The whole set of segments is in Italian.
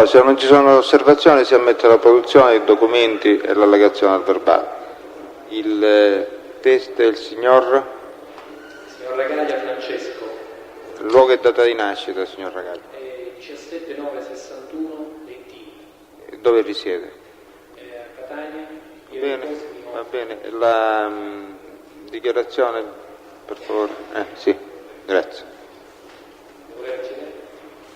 se non ci sono osservazioni si ammette la produzione dei documenti e l'allegazione al verbale. Il test del signor Ragaglia Francesco. Luogo e data di nascita, signor Ragaglia. 17/9/61 20. Dove risiede? A Catania. Va bene. La dichiarazione, per favore. Sì, grazie.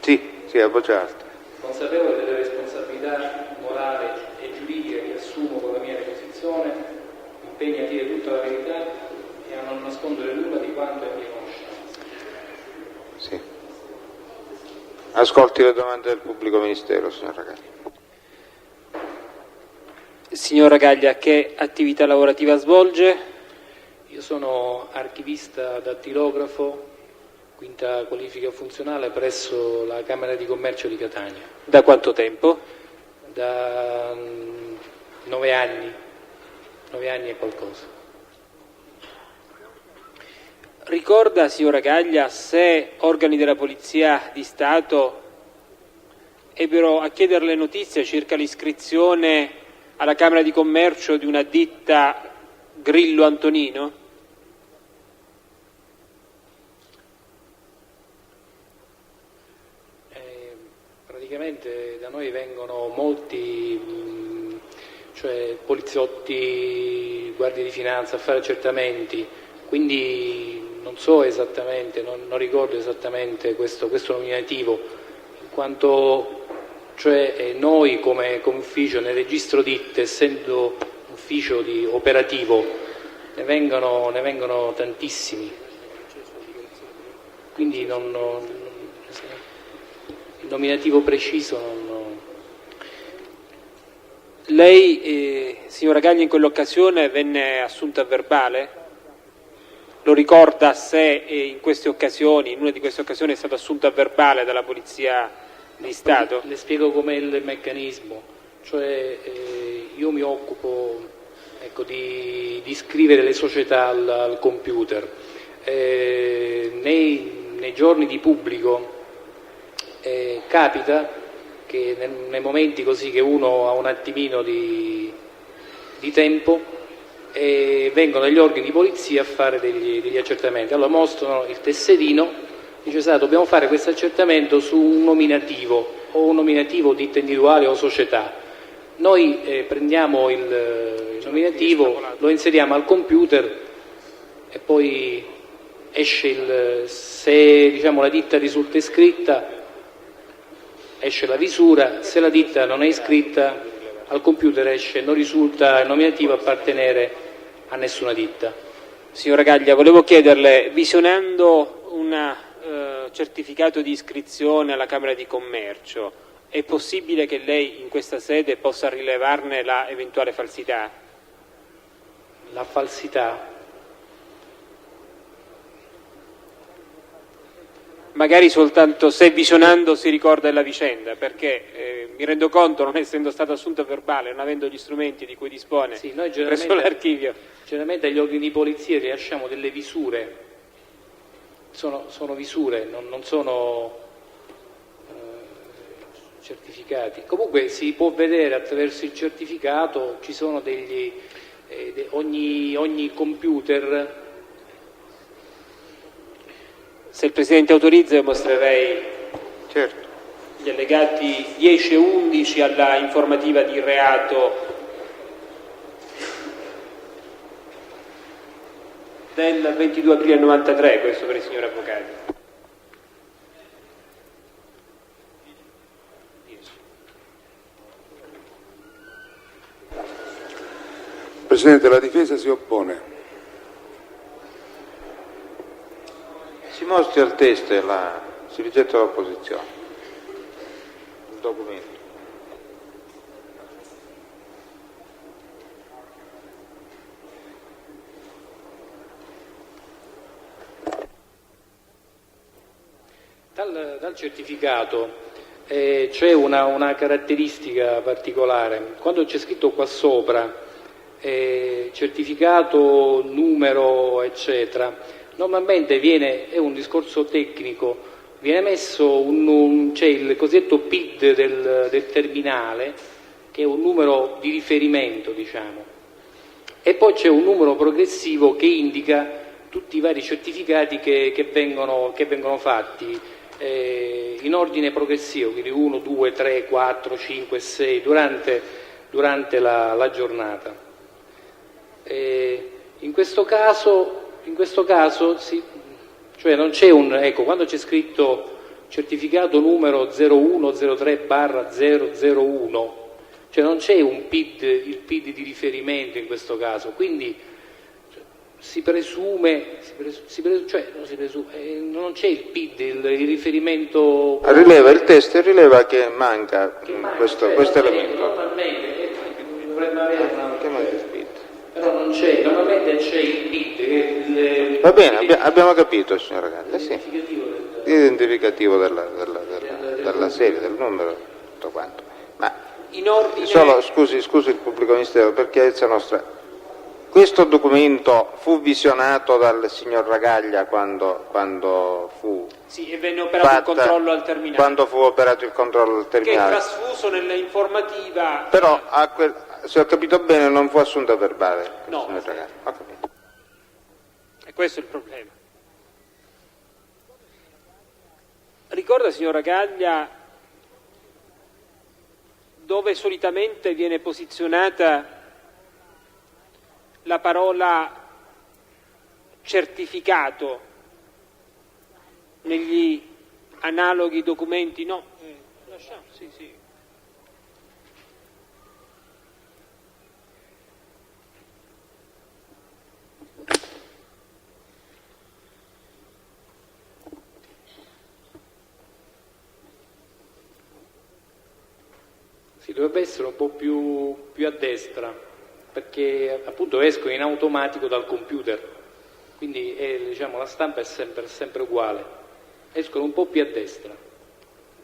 Sì, a voce alta. Consapevole delle responsabilità morali e giuridiche che assumo con la mia posizione, impegno a dire tutta la verità e a non nascondere nulla di quanto è mia conoscenza. Sì. Ascolti le domande del pubblico ministero, signor Ragaglia. Signor Ragaglia, che attività lavorativa svolge? Io sono archivista dattilografo, quinta qualifica funzionale presso la Camera di Commercio di Catania. Da quanto tempo? Da 9 anni, 9 anni e qualcosa. Ricorda, signor Ragaglia, se organi della Polizia di Stato ebbero a chiederle notizie circa l'iscrizione alla Camera di Commercio di una ditta Grillo Antonino? Praticamente da noi vengono molti poliziotti, guardie di finanza a fare accertamenti, quindi non so esattamente, non ricordo esattamente questo nominativo, in quanto noi come ufficio nel registro ditte, essendo ufficio operativo, ne vengono tantissimi, quindi il nominativo preciso non... Lei, signor Ragaglia, in quell'occasione venne assunta a verbale? Lo ricorda se in una di queste occasioni è stato assunto a verbale dalla Polizia di Stato? Le spiego com'è il meccanismo. Io mi occupo di scrivere le società al computer. Nei giorni di pubblico capita che nei momenti così che uno ha un attimino di tempo vengono gli organi di polizia a fare degli accertamenti. Allora mostrano il tesserino, dice dobbiamo fare questo accertamento su un nominativo o un nominativo ditta individuale o società. Noi prendiamo il nominativo, lo inseriamo al computer e poi esce se la ditta risulta iscritta esce la visura, se la ditta non è iscritta al computer esce non risulta il nominativo appartenere a nessuna ditta. Signor Ragaglia, volevo chiederle, visionando un certificato di iscrizione alla Camera di Commercio, è possibile che lei in questa sede possa rilevarne la eventuale falsità? La falsità? Magari soltanto se visionando si ricorda della vicenda, perché mi rendo conto, non essendo stato assunto a verbale, non avendo gli strumenti di cui dispone presso l'archivio. Generalmente agli organi di polizia rilasciamo delle visure, sono visure, non sono certificati. Comunque si può vedere attraverso il certificato, ci sono ogni computer. Se il Presidente autorizza io mostrerei gli allegati 10 e 11 alla informativa di reato del 22 aprile 93, questo per il signor Avvocato. Presidente, la difesa si oppone. Si mostri al test si rigetta l'opposizione. Il documento. Dal certificato c'è una caratteristica particolare. Quando c'è scritto qua sopra certificato, numero, eccetera, normalmente è un discorso tecnico viene messo c'è il cosiddetto PID del terminale, che è un numero di riferimento, diciamo, e poi c'è un numero progressivo che indica tutti i vari certificati che vengono fatti in ordine progressivo, quindi 1, 2, 3, 4, 5, 6 durante la giornata. In questo caso cioè non c'è quando c'è scritto certificato numero 0103/001, cioè non c'è il PID di riferimento in questo caso, quindi non c'è il PID, il riferimento. Il testo rileva che manca questo elemento. Normalmente dovrebbe avere Che manca il PID. però non c'è, normalmente c'è il PID che Va bene, abbiamo capito, signor Ragaglia, sì. l'identificativo L'identificativo della serie, del numero, tutto quanto. Ma In ordine... scusi il pubblico ministero, per chiarezza nostra, questo documento fu visionato dal signor Ragaglia quando fu Sì, e venne operato il controllo al terminale. Quando fu operato il controllo al Che è terminale. trasfuso nell'informativa. Però, se ho capito bene, non fu assunto a verbale. No. Signor Ragaglia. Ho capito. E questo è il problema. Ricorda, signor Ragaglia, dove solitamente viene posizionata la parola certificato negli analoghi documenti? No, lasciamo, sì. Sì, dovrebbe essere un po' più a destra, perché appunto escono in automatico dal computer, quindi diciamo, la stampa è sempre uguale, escono un po' più a destra,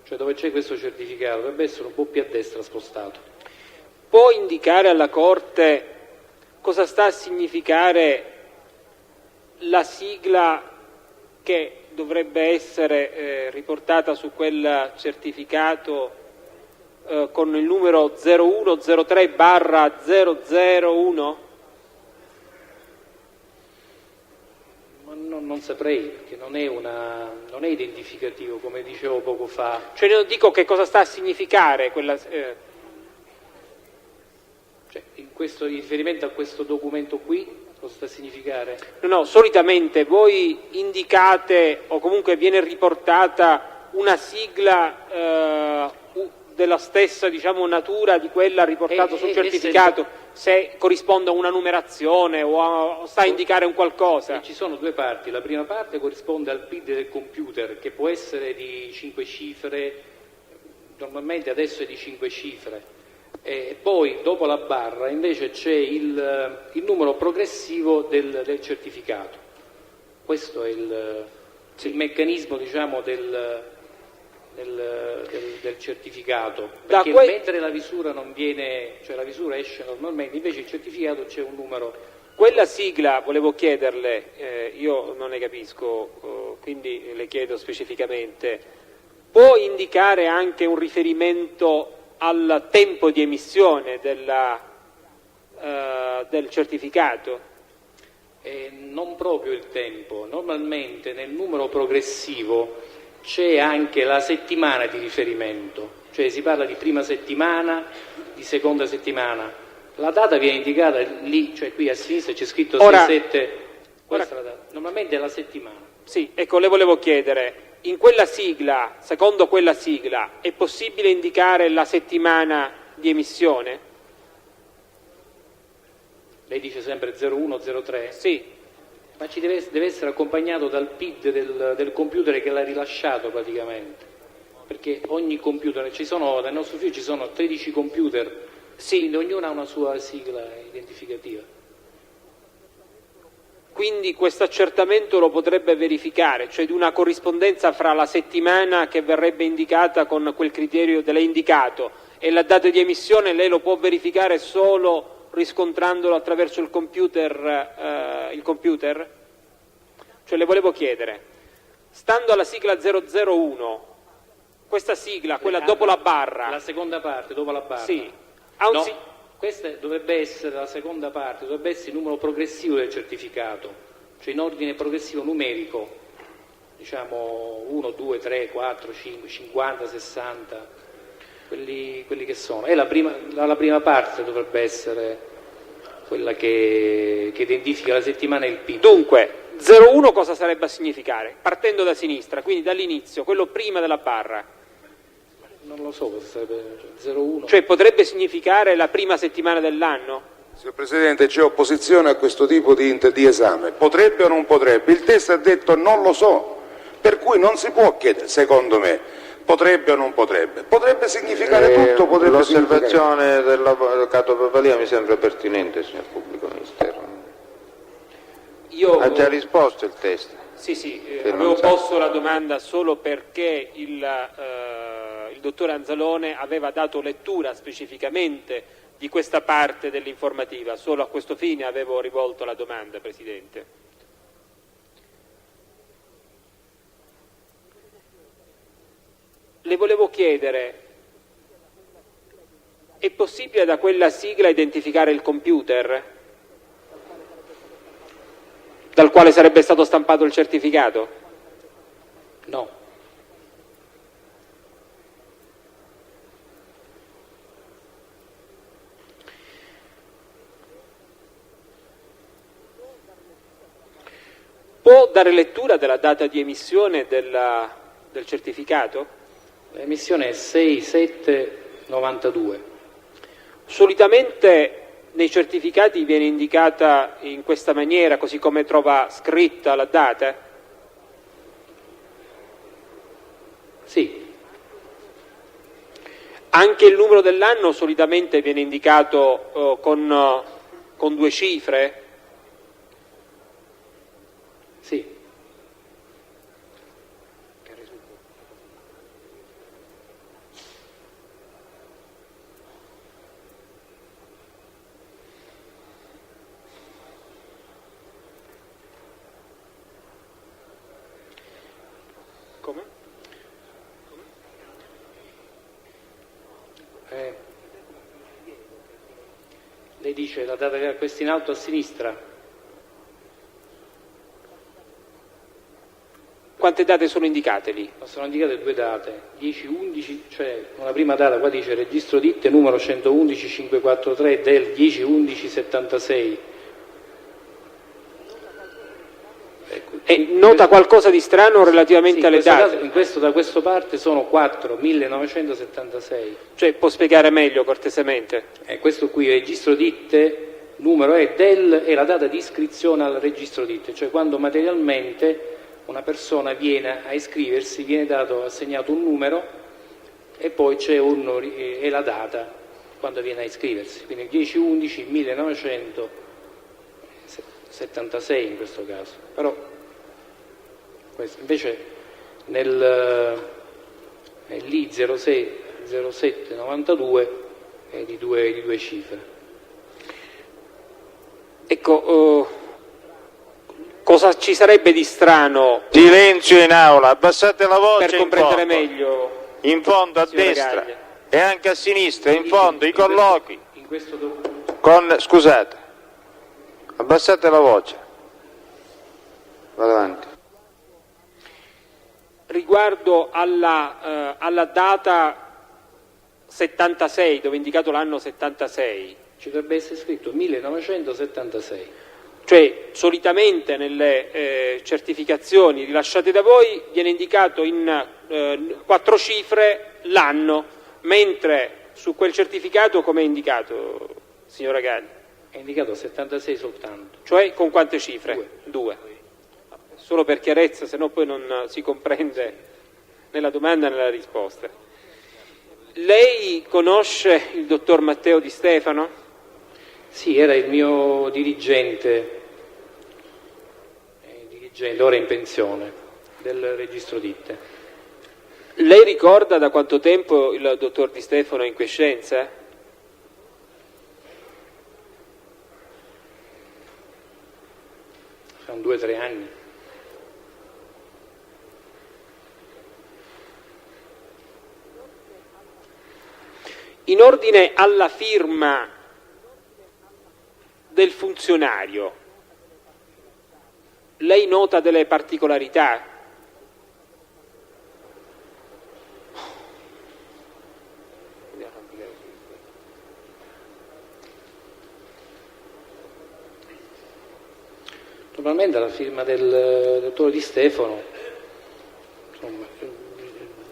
cioè dove c'è questo certificato dovrebbe essere un po' più a destra spostato. Può indicare alla Corte cosa sta a significare la sigla che dovrebbe essere riportata su quel certificato con il numero 0103/001? Ma non saprei, perché non è identificativo, come dicevo poco fa. Cioè, non dico che cosa sta a significare quella... Cioè, in riferimento a questo documento qui, cosa sta a significare? No, solitamente voi indicate o comunque viene riportata una sigla della stessa, diciamo, natura di quella riportata sul certificato, se corrisponde a una numerazione o sta a indicare un qualcosa. Ci sono due parti, la prima parte corrisponde al PID del computer, che può essere di 5 cifre, normalmente adesso è di 5 cifre, e poi dopo la barra invece c'è il numero progressivo del certificato. Questo è il meccanismo, diciamo, del certificato, perché mentre la visura non viene, cioè la visura esce normalmente, invece il certificato c'è un numero. Quella sigla, volevo chiederle, io non ne capisco, quindi le chiedo specificamente, può indicare anche un riferimento al tempo di emissione del certificato? Non proprio il tempo, normalmente nel numero progressivo c'è anche la settimana di riferimento, cioè si parla di prima settimana, di seconda settimana. La data viene indicata lì, cioè qui a sinistra c'è scritto 6-7, questa è la data. Normalmente è la settimana. Sì, ecco, le volevo chiedere, in quella sigla, secondo quella sigla, è possibile indicare la settimana di emissione? Lei dice sempre 0103? Sì. Ma ci deve essere accompagnato dal PID del computer che l'ha rilasciato praticamente, perché ogni computer, nel nostro ufficio ci sono 13 computer, sì, quindi ognuno ha una sua sigla identificativa. Quindi questo accertamento lo potrebbe verificare, cioè di una corrispondenza fra la settimana che verrebbe indicata con quel criterio che lei ha indicato e la data di emissione, lei lo può verificare solo riscontrandolo attraverso il computer? Cioè le volevo chiedere, stando alla sigla 001, questa sigla, quella dopo la barra... La seconda parte, dopo la barra. Sì. Ha un no, questa dovrebbe essere la seconda parte, dovrebbe essere il numero progressivo del certificato, cioè in ordine progressivo numerico, diciamo 1, 2, 3, 4, 5, 50, 60, quelli che sono. E la prima parte dovrebbe essere quella che identifica la settimana e il PIL. Dunque, 01 cosa sarebbe a significare? Partendo da sinistra, quindi dall'inizio, quello prima della barra. Non lo so cosa sarebbe 01. Cioè potrebbe significare la prima settimana dell'anno? Signor Presidente, c'è opposizione a questo tipo di esame. Potrebbe o non potrebbe? Il testo ha detto non lo so, per cui non si può chiedere, secondo me, potrebbe o non potrebbe. Potrebbe significare tutto, potrebbe significare... L'osservazione dell'avvocato Papalia mi sembra pertinente, signor Pubblico Ministero. Ha già risposto il testo. Sì, avevo posto la domanda solo perché il dottor Anzalone aveva dato lettura specificamente di questa parte dell'informativa, solo a questo fine avevo rivolto la domanda, Presidente. Le volevo chiedere, è possibile da quella sigla identificare il computer dal quale sarebbe stato stampato il certificato? No. Può dare lettura della data di emissione del certificato? L'emissione è 6/7/92. Solitamente nei certificati viene indicata in questa maniera, così come trova scritta la data? Sì. Anche il numero dell'anno solitamente viene indicato con 2 cifre? Sì. Come? Lei dice la data che ha questa in alto a sinistra. Quante date sono indicate lì? Sono indicate 2 date, 10/11, cioè una prima data, qua dice registro ditte numero 111.543 del 10/11/76. Nota qualcosa di strano relativamente alle date? Da questa parte sono 4.1976. Cioè può spiegare meglio cortesemente? Questo qui, registro ditte, numero è del e la data di iscrizione al registro ditte, cioè quando materialmente una persona viene a iscriversi, viene assegnato un numero e poi c'è e la data quando viene a iscriversi, quindi 10/11/1976 in questo caso. Però questo invece lì 07/92 è di due cifre. Ecco, cosa ci sarebbe di strano? Silenzio in aula, abbassate la voce. Per comprendere meglio. In fondo a destra Gaglia. e anche a sinistra, in fondo, i colloqui. In questo documento. Scusate, abbassate la voce. Vado avanti. Riguardo alla data 76, dove è indicato l'anno 76. Ci dovrebbe essere scritto 1976. Cioè, solitamente nelle certificazioni rilasciate da voi viene indicato in 4 cifre l'anno, mentre su quel certificato come è indicato, signora Gaglia? È indicato 76 soltanto. Cioè con quante cifre? 2. Solo per chiarezza, se no poi non si comprende nella domanda né nella risposta. Lei conosce il dottor Matteo Di Stefano? Sì, era il mio dirigente, ora in pensione, del registro ditte. Lei ricorda da quanto tempo il dottor Di Stefano è in quiescenza? Sono 2 o 3 anni. In ordine alla firma del funzionario, lei nota delle particolarità? Normalmente la firma del dottore Di Stefano, insomma,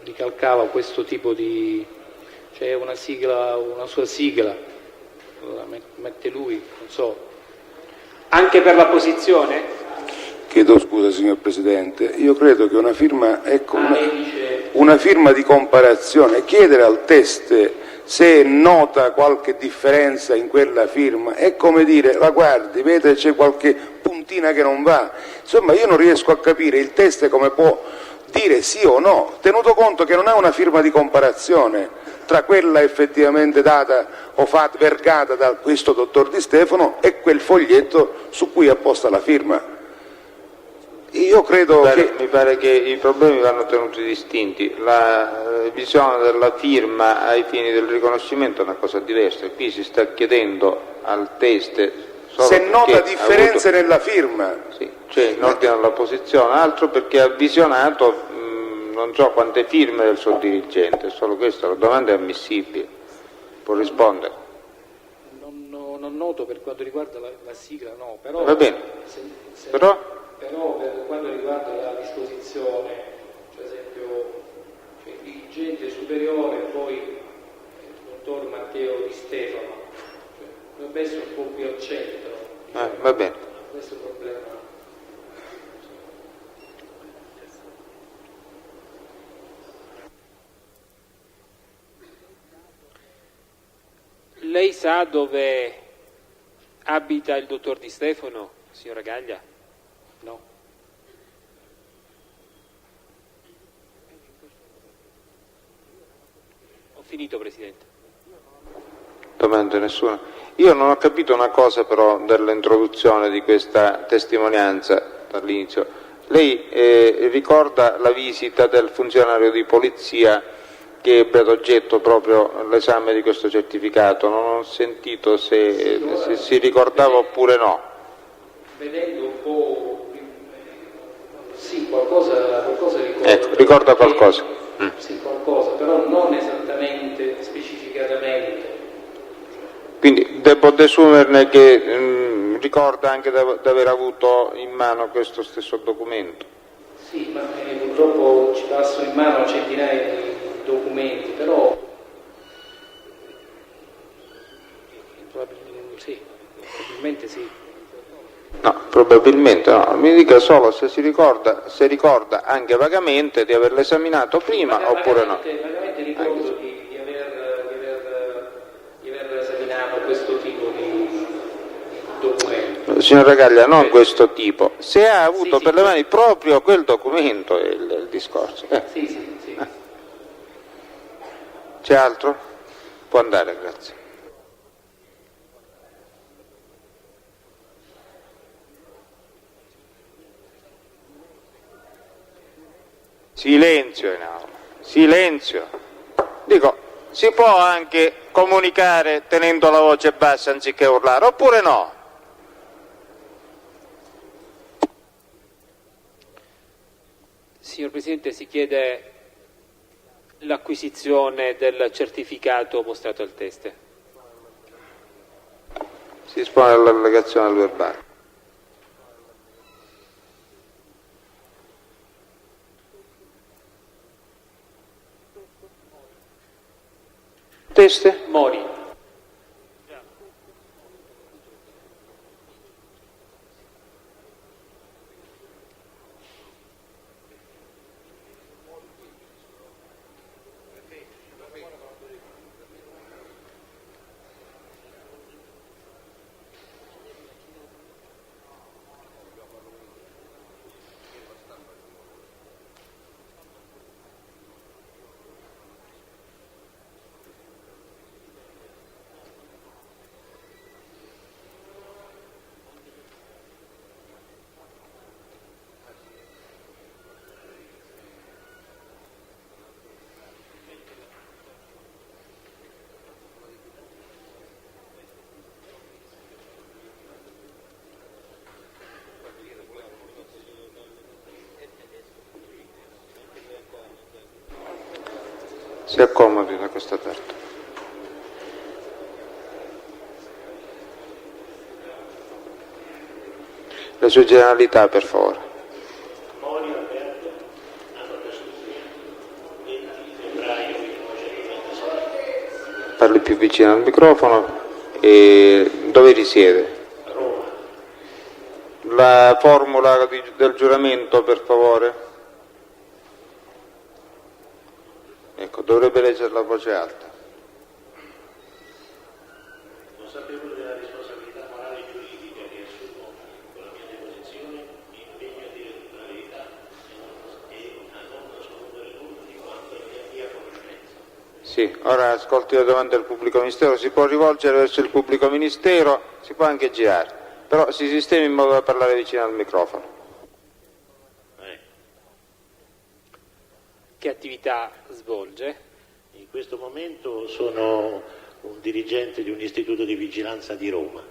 ricalcava questo tipo di... c'è una sigla, una sua sigla, la mette lui, non so. Anche per la posizione? Chiedo scusa, signor Presidente, io credo che una firma è una firma di comparazione. Chiedere al teste se nota qualche differenza in quella firma è come dire: la guardi, vede c'è qualche puntina che non va. Insomma, io non riesco a capire il teste come può dire sì o no, tenuto conto che non ha una firma di comparazione tra quella effettivamente data o vergata da questo dottor Di Stefano e quel foglietto su cui ha posta la firma. Io credo mi pare che i problemi vanno tenuti distinti. La visione della firma ai fini del riconoscimento è una cosa diversa. Qui si sta chiedendo al teste se nota differenze nella firma. Sì, cioè in ordine alla posizione, altro perché ha visionato non so quante firme del suo dirigente, solo questo. La domanda è ammissibile, può rispondere. Non noto per quanto riguarda la sigla, no, però... Va bene, però per quanto riguarda la disposizione, per esempio, cioè, il dirigente superiore, poi il dottor Matteo Di Stefano, cioè, dovrebbe essere un po' più al centro. va bene. Questo è il problema. Lei sa dove abita il dottor Di Stefano, signora Gaglia? No. Ho finito, Presidente. Domande nessuna. Io non ho capito una cosa però dell'introduzione di questa testimonianza dall'inizio. Lei ricorda la visita del funzionario di polizia che ebbe ad oggetto proprio l'esame di questo certificato? Non ho sentito se si ricordava oppure no. Vedendo un po'... sì, qualcosa ricordo. Ecco, ricorda qualcosa. Sì, qualcosa, però non esattamente, specificatamente. Quindi devo desumerne che ricorda anche di aver avuto in mano questo stesso documento. Sì, ma purtroppo ci passano in mano centinaia di documenti, però probabilmente sì. No, probabilmente no, mi dica solo se ricorda anche vagamente di averlo esaminato prima oppure no. Vagamente ricordo di aver esaminato questo tipo di documento. Signor Ragaglia, non questo tipo, se ha avuto Sì, per le mani proprio quel documento è il discorso. Sì. C'è altro? Può andare, grazie. Silenzio in aula, silenzio. Dico, si può anche comunicare tenendo la voce bassa anziché urlare, oppure no? Signor Presidente, si chiede l'acquisizione del certificato mostrato al teste. Si dispone dell'allegazione al verbale. Teste? Mori. Si accomodi da questa parte. Le sue generalità, per favore. Parli più vicino al microfono. E dove risiede? La formula del giuramento, per favore. Ecco, dovrebbe leggerla a voce alta. Consapevole della responsabilità morale e giuridica che assumo con la mia deposizione, mi impegno a dire tutta la verità e a non nascondere nulla di quanto è mia conoscenza. Sì, ora ascolti la domanda del pubblico ministero, si può rivolgere verso il pubblico ministero, si può anche girare, però si sistemi in modo da parlare vicino al microfono. Che attività svolge? In questo momento sono un dirigente di un istituto di vigilanza di Roma.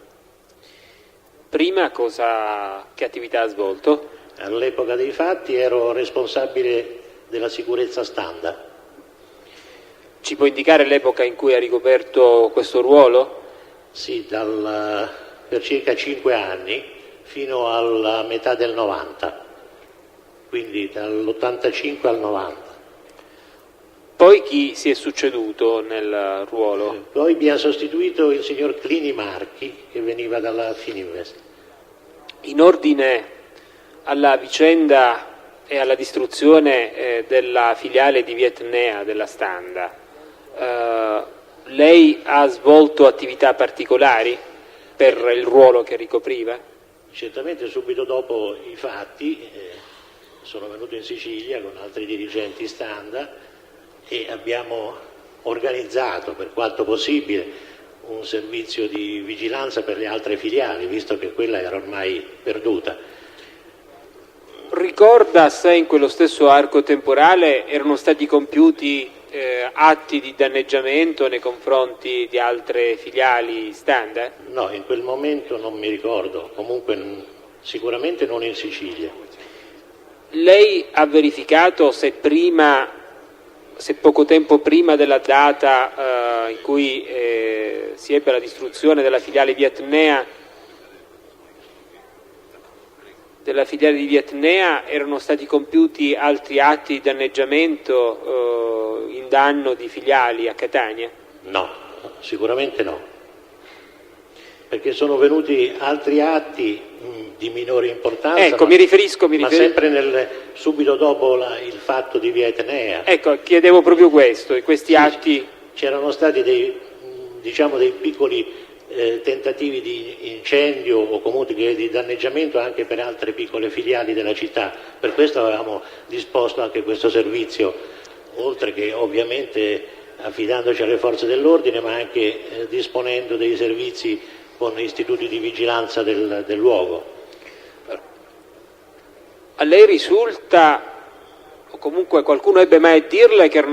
Prima che attività ha svolto? All'epoca dei fatti ero responsabile della sicurezza standard. Ci può indicare l'epoca in cui ha ricoperto questo ruolo? Sì, per circa 5 anni fino alla metà del 90, quindi dall'85 al 90. Poi chi si è succeduto nel ruolo? Poi mi ha sostituito il signor Clini Marchi, che veniva dalla Fininvest. In ordine alla vicenda e alla distruzione della filiale di Vietnea della Standa, lei ha svolto attività particolari per il ruolo che ricopriva? Certamente subito dopo i fatti sono venuto in Sicilia con altri dirigenti Standa e abbiamo organizzato per quanto possibile un servizio di vigilanza per le altre filiali, visto che quella era ormai perduta. Ricorda se in quello stesso arco temporale erano stati compiuti atti di danneggiamento nei confronti di altre filiali Standa? No, in quel momento non mi ricordo, comunque sicuramente non in Sicilia. Lei ha verificato se poco tempo prima della data in cui si ebbe la distruzione della filiale di Vietnea erano stati compiuti altri atti di danneggiamento in danno di filiali a Catania? No, sicuramente no, perché sono venuti altri atti di minore importanza. Ecco, mi riferisco sempre subito dopo il fatto di Vietnea. Ecco, chiedevo proprio questo, questi atti. C'erano stati dei piccoli tentativi di incendio o comunque di danneggiamento anche per altre piccole filiali della città. Per questo avevamo disposto anche questo servizio, oltre che ovviamente affidandoci alle forze dell'ordine, ma anche disponendo dei servizi con istituti di vigilanza del luogo. A lei risulta, o comunque qualcuno ebbe mai a dirle che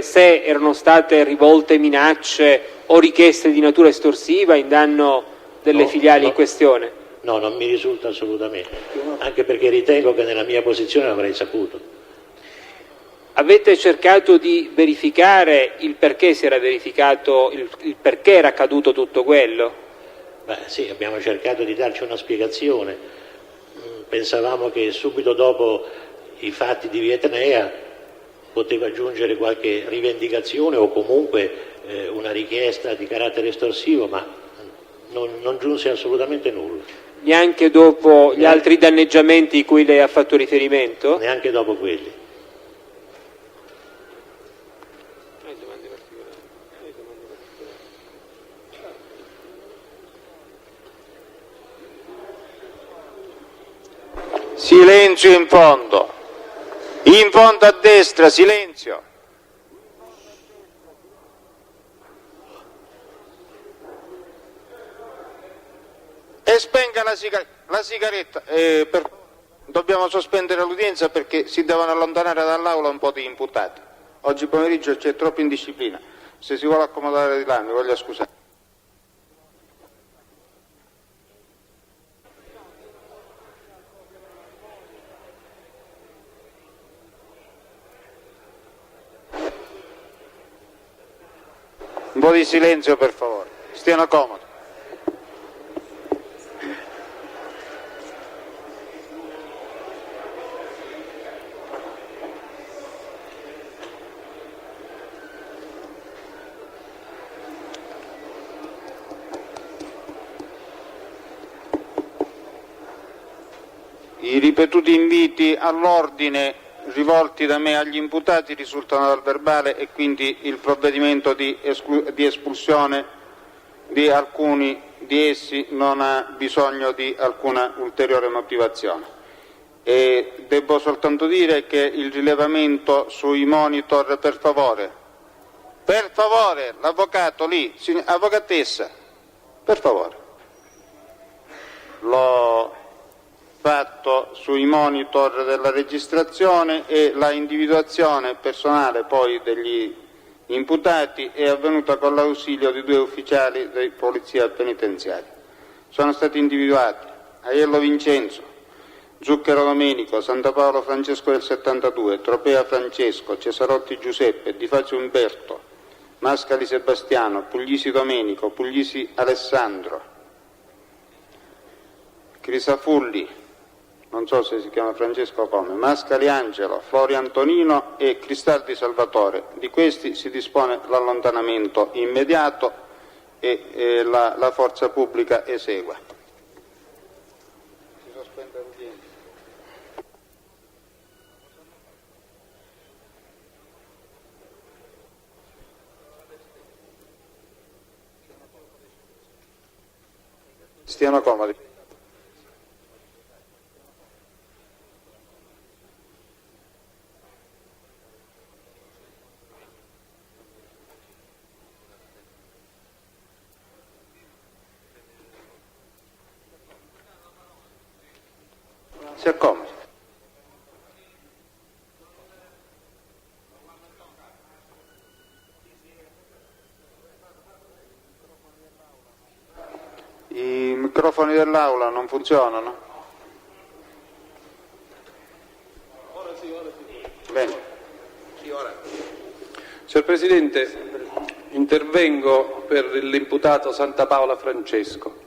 se erano state rivolte minacce o richieste di natura estorsiva in danno delle filiali in questione? No, non mi risulta assolutamente, anche perché ritengo che nella mia posizione l'avrei saputo. Avete cercato di verificare il perché si era verificato, il perché era accaduto tutto quello? Beh, sì, abbiamo cercato di darci una spiegazione. Pensavamo che subito dopo i fatti di Vietnea poteva giungere qualche rivendicazione o comunque una richiesta di carattere estorsivo, ma non giunse assolutamente nulla. Neanche dopo gli altri danneggiamenti cui lei ha fatto riferimento? Neanche dopo quelli. Silenzio in fondo a destra, silenzio. E spenga la sigaretta. Dobbiamo sospendere l'udienza perché si devono allontanare dall'aula un po' di imputati. Oggi pomeriggio c'è troppa indisciplina. Se si vuole accomodare di là, mi voglia scusare. po' di silenzio per favore, stiano comodi. I ripetuti inviti all'ordine rivolti da me agli imputati risultano dal verbale e quindi il provvedimento di espulsione di alcuni di essi non ha bisogno di alcuna ulteriore motivazione. E devo soltanto dire che il rilevamento sui monitor, per favore, l'avvocato lì, avvocatessa, per favore, l'ho fatto sui monitor della registrazione e la individuazione personale poi degli imputati è avvenuta con l'ausilio di 2 ufficiali di polizia penitenziaria. Sono stati individuati Aiello Vincenzo, Zucchero Domenico, Santapaolo Francesco del 72, Tropea Francesco, Cesarotti Giuseppe, Di Fazio Umberto, Mascali Sebastiano, Puglisi Domenico, Puglisi Alessandro, Crisafulli, non so se si chiama Francesco o come, Mascali Angelo, Flori Antonino e Cristaldi Salvatore. Di questi si dispone l'allontanamento immediato e la forza pubblica esegua. Si sospende l'udienza. Stiano comodi. Si accomodi. I microfoni dell'aula non funzionano? Ora sì. Bene. Sì, ora. Signor Presidente, intervengo per l'imputato Santapaola Francesco.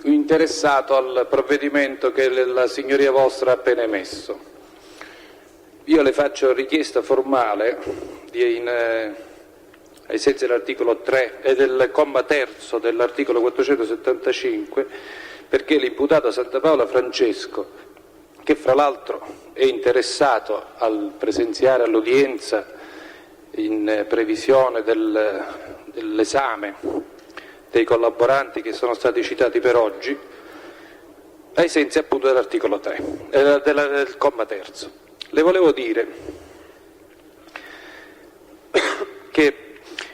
Interessato al provvedimento che la signoria vostra ha appena emesso. Io le faccio richiesta formale ai sensi dell'articolo 3 e del comma terzo dell'articolo 475 perché l'imputato Santapaola Francesco, che fra l'altro è interessato al presenziare all'udienza in previsione dell'esame dei collaboranti che sono stati citati per oggi, ai sensi appunto dell'articolo 3, del comma terzo. Le volevo dire che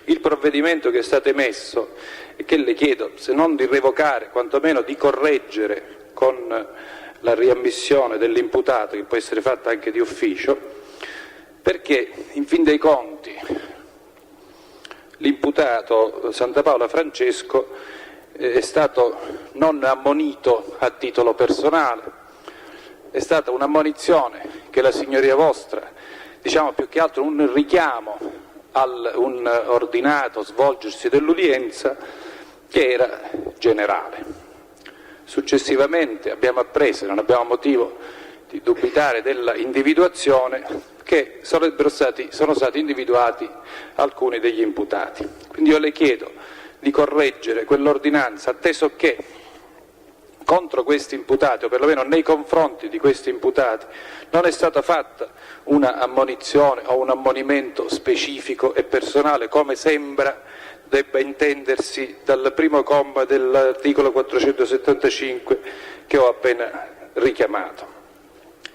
il provvedimento che è stato emesso e che le chiedo, se non di revocare, quantomeno di correggere con la riammissione dell'imputato, che può essere fatta anche di ufficio, perché in fin dei conti l'imputato Santapaola Francesco è stato non ammonito a titolo personale, è stata un'ammonizione che la signoria vostra, diciamo più che altro un richiamo a un ordinato svolgersi dell'udienza che era generale. Successivamente abbiamo appreso, e non abbiamo motivo di dubitare della individuazione, che sono stati individuati alcuni degli imputati. Quindi io le chiedo di correggere quell'ordinanza, atteso che contro questi imputati, o perlomeno nei confronti di questi imputati, non è stata fatta una ammonizione o un ammonimento specifico e personale, come sembra debba intendersi dal primo comma dell'articolo 475 che ho appena richiamato.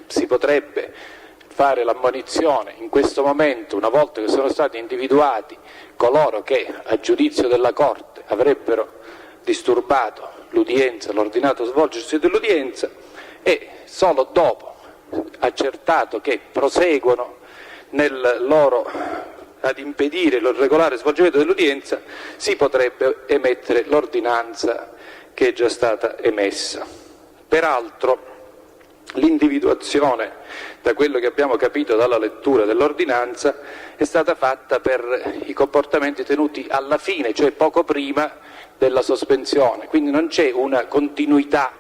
Si potrebbe fare l'ammonizione in questo momento, una volta che sono stati individuati coloro che a giudizio della Corte avrebbero disturbato l'udienza, l'ordinato svolgersi dell'udienza, e solo dopo, accertato che proseguono ad impedire il regolare svolgimento dell'udienza, si potrebbe emettere l'ordinanza che è già stata emessa. Peraltro l'individuazione da quello che abbiamo capito dalla lettura dell'ordinanza, è stata fatta per i comportamenti tenuti alla fine, cioè poco prima della sospensione. Quindi non c'è una continuità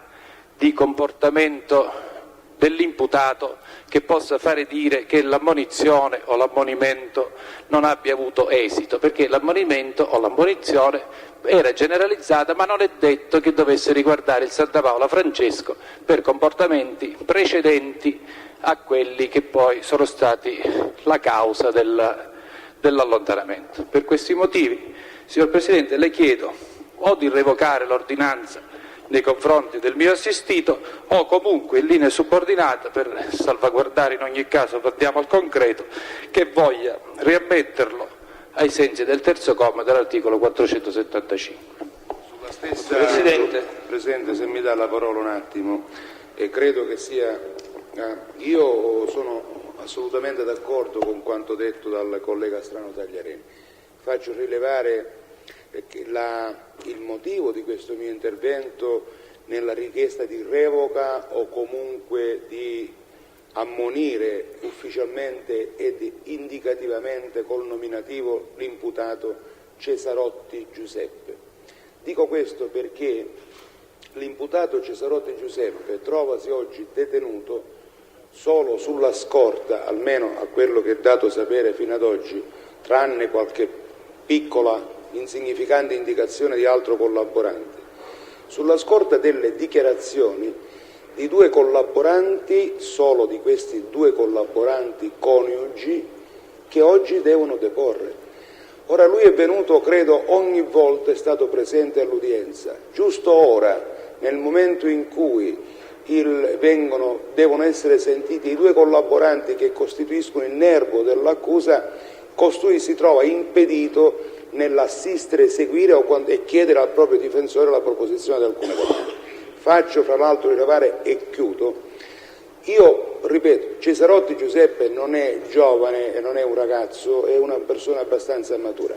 di comportamento dell'imputato che possa fare dire che l'ammonizione o l'ammonimento non abbia avuto esito, perché l'ammonimento o l'ammonizione era generalizzata, ma non è detto che dovesse riguardare il Santa Paola Francesco per comportamenti precedenti a quelli che poi sono stati la causa dell'allontanamento. Per questi motivi, signor Presidente, le chiedo o di revocare l'ordinanza nei confronti del mio assistito o comunque in linea subordinata, per salvaguardare in ogni caso, partiamo al concreto, che voglia riammetterlo ai sensi del terzo comma dell'articolo 475. Sulla stessa, Presidente, se mi dà la parola un attimo, e credo che sia, io sono assolutamente d'accordo con quanto detto dal collega Strano Tagliarini. Faccio rilevare che il motivo di questo mio intervento nella richiesta di revoca o comunque di ammonire ufficialmente ed indicativamente col nominativo l'imputato Cesarotti Giuseppe. Dico questo perché l'imputato Cesarotti Giuseppe trovasi oggi detenuto solo sulla scorta, almeno a quello che è dato sapere fino ad oggi, tranne qualche piccola insignificante indicazione di altro collaborante, sulla scorta delle dichiarazioni di due collaboranti, solo di questi due collaboranti coniugi, che oggi devono deporre. Ora lui è venuto, credo, ogni volta è stato presente all'udienza. Giusto ora, nel momento in cui devono essere sentiti i due collaboranti che costituiscono il nervo dell'accusa, costui si trova impedito nell'assistere, seguire e chiedere al proprio difensore la proposizione di alcune domande. Faccio fra l'altro rilevare e chiudo, io ripeto, Cesarotti Giuseppe non è giovane e non è un ragazzo, è una persona abbastanza matura.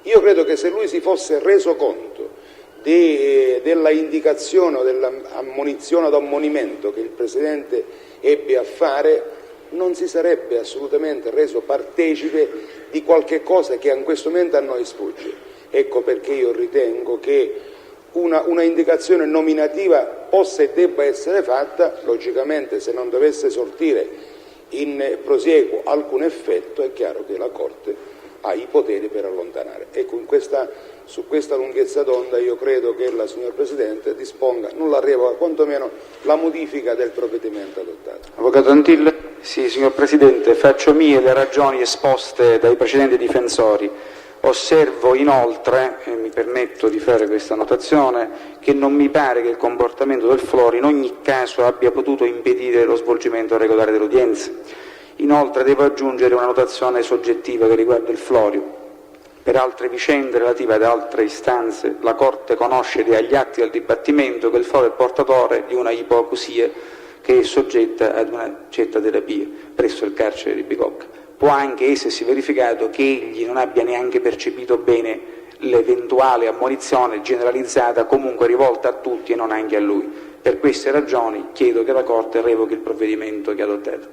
Io credo che se lui si fosse reso conto della indicazione o dell'ammonizione ad ammonimento che il Presidente ebbe a fare, non si sarebbe assolutamente reso partecipe di qualche cosa che in questo momento a noi sfugge. Ecco perché io ritengo che una indicazione nominativa possa e debba essere fatta, logicamente se non dovesse sortire in prosieguo alcun effetto è chiaro che la Corte ha i poteri per allontanare. Ecco, su questa lunghezza d'onda io credo che la signor Presidente disponga, non la revoca, quantomeno la modifica del provvedimento adottato. Avvocato Antillo. Sì, signor Presidente, faccio mie le ragioni esposte dai precedenti difensori. Osservo inoltre, e mi permetto di fare questa notazione, che non mi pare che il comportamento del Flori in ogni caso abbia potuto impedire lo svolgimento regolare dell'udienza. Inoltre devo aggiungere una notazione soggettiva che riguarda il Florio. Per altre vicende relative ad altre istanze, la Corte conosce ed è agli atti del dibattimento che il Florio è portatore di una ipoacusia che è soggetta ad una certa terapia presso il carcere di Bicocca. Può anche essersi verificato che egli non abbia neanche percepito bene l'eventuale ammonizione generalizzata comunque rivolta a tutti e non anche a lui. Per queste ragioni chiedo che la Corte revochi il provvedimento che ha adottato.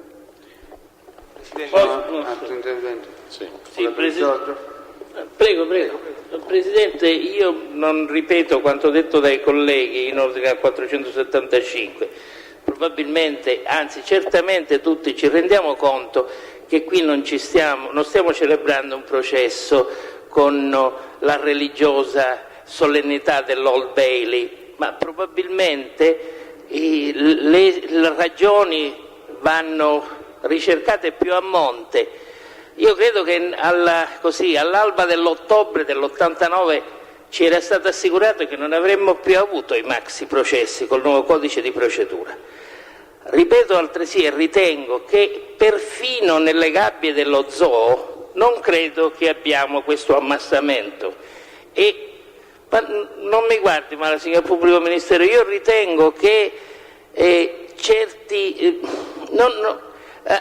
Altro intervento? Sì, Prego. Presidente, io non ripeto quanto detto dai colleghi in ordine al 475. Probabilmente, anzi certamente tutti ci rendiamo conto che qui non stiamo celebrando un processo con la religiosa solennità dell'Old Bailey, ma probabilmente le ragioni vanno ricercate più a monte. Io credo che all'alba dell'ottobre dell'89 ci era stato assicurato che non avremmo più avuto i maxi processi col nuovo codice di procedura. Ripeto altresì e ritengo che perfino nelle gabbie dello zoo non credo che abbiamo questo ammassamento. Non mi guardi male, signor Pubblico Ministero, io ritengo che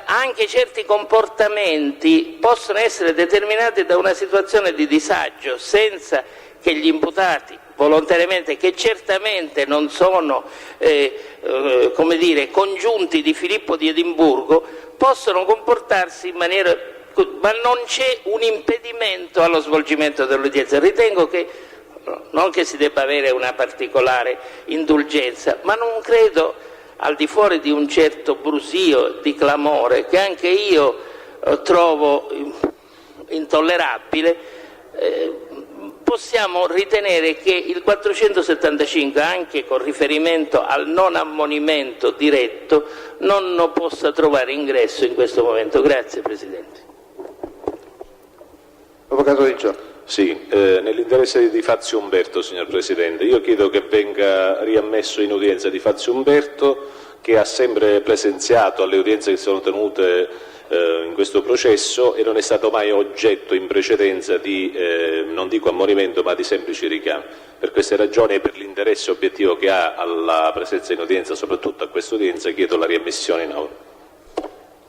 anche certi comportamenti possono essere determinati da una situazione di disagio senza che gli imputati volontariamente, che certamente non sono come dire, congiunti di Filippo di Edimburgo, possono comportarsi in maniera, ma non c'è un impedimento allo svolgimento dell'udienza. Ritengo che non che si debba avere una particolare indulgenza, ma non credo, al di fuori di un certo brusio di clamore che anche io trovo intollerabile, possiamo ritenere che il 475, anche con riferimento al non ammonimento diretto, non possa trovare ingresso in questo momento. Grazie Presidente. Avvocato Di Giorgio. Sì, nell'interesse di Fazio Umberto, signor Presidente, io chiedo che venga riammesso in udienza di Fazio Umberto, che ha sempre presenziato alle udienze che sono tenute in questo processo e non è stato mai oggetto in precedenza di, non dico ammonimento, ma di semplici richiami. Per queste ragioni e per l'interesse obiettivo che ha alla presenza in udienza, soprattutto a questa udienza, chiedo la riammissione in aula.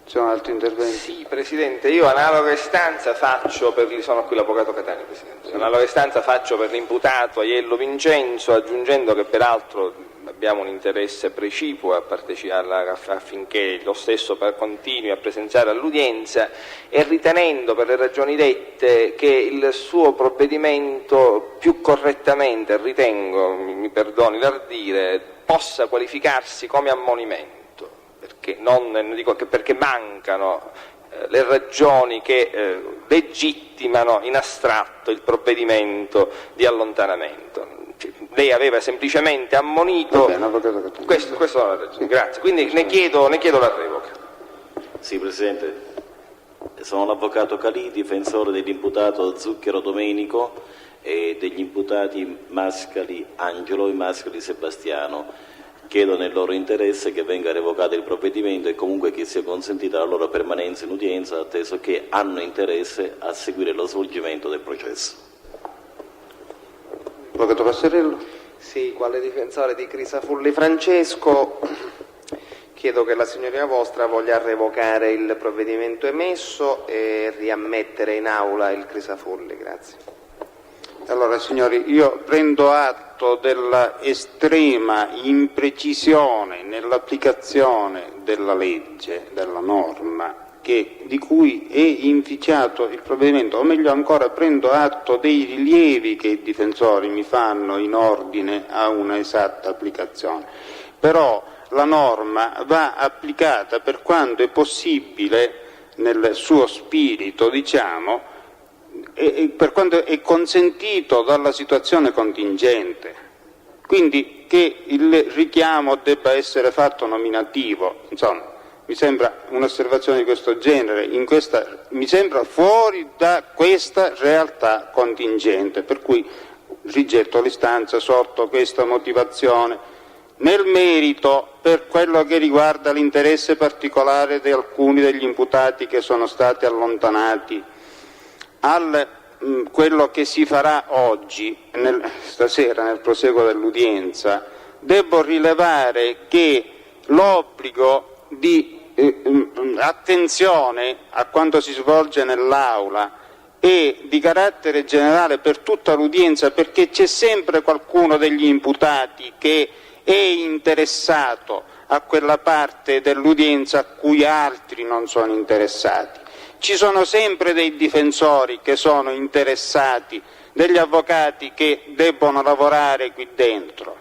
Ci sono altri interventi? Sì, Presidente, io analoga istanza faccio sono qui l'Avvocato Catani, Presidente, analoga istanza faccio per l'imputato Aiello Vincenzo, aggiungendo che peraltro abbiamo un interesse precipuo affinché lo stesso continui a presenziare all'udienza, e ritenendo per le ragioni dette che il suo provvedimento più correttamente, ritengo, mi perdoni l'ardire, possa qualificarsi come ammonimento. Perché mancano le ragioni che legittimano in astratto il provvedimento di allontanamento. Lei aveva semplicemente ammonito. Questa è la ragione. Grazie. Quindi ne chiedo la revoca. Sì, Presidente. Sono l'avvocato Calì, difensore dell'imputato Zucchero Domenico e degli imputati Mascali Angelo e Mascali Sebastiano. Chiedo nel loro interesse che venga revocato il provvedimento e comunque che sia consentita la loro permanenza in udienza, atteso che hanno interesse a seguire lo svolgimento del processo. Avvocato Passarello. Sì, quale difensore di Crisafulli Francesco, chiedo che la signoria vostra voglia revocare il provvedimento emesso e riammettere in aula il Crisafulli. Grazie. Allora, signori, io prendo atto della estrema imprecisione nell'applicazione della legge, della norma, di cui è inficiato il provvedimento, o meglio ancora prendo atto dei rilievi che i difensori mi fanno in ordine a una esatta applicazione. Però la norma va applicata per quanto è possibile nel suo spirito, diciamo, e per quanto è consentito dalla situazione contingente. Quindi che il richiamo debba essere fatto nominativo, insomma, mi sembra un'osservazione di questo genere, mi sembra fuori da questa realtà contingente, per cui rigetto l'istanza sotto questa motivazione. Nel merito, per quello che riguarda l'interesse particolare di alcuni degli imputati che sono stati allontanati, quello che si farà oggi, stasera nel proseguo dell'udienza, devo rilevare che l'obbligo di attenzione a quanto si svolge nell'aula è di carattere generale per tutta l'udienza, perché c'è sempre qualcuno degli imputati che è interessato a quella parte dell'udienza a cui altri non sono interessati. Ci sono sempre dei difensori che sono interessati, degli avvocati che debbono lavorare qui dentro.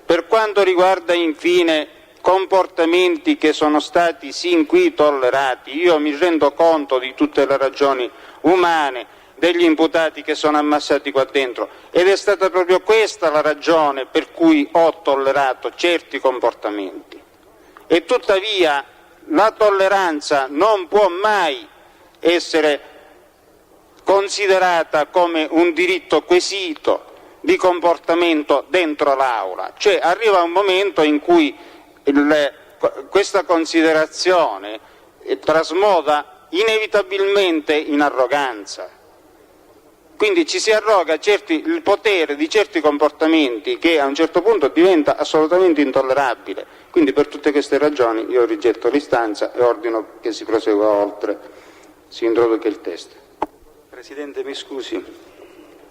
Per quanto riguarda infine comportamenti che sono stati sin qui tollerati, io mi rendo conto di tutte le ragioni umane degli imputati che sono ammassati qua dentro, ed è stata proprio questa la ragione per cui ho tollerato certi comportamenti. E tuttavia la tolleranza non può mai essere considerata come un diritto quesito di comportamento dentro l'aula, cioè arriva un momento in cui questa considerazione trasmoda inevitabilmente in arroganza. Quindi ci si arroga il potere di certi comportamenti che a un certo punto diventa assolutamente intollerabile. Quindi per tutte queste ragioni io rigetto l'istanza e ordino che si prosegua oltre, si introduca il testo. Presidente, mi scusi,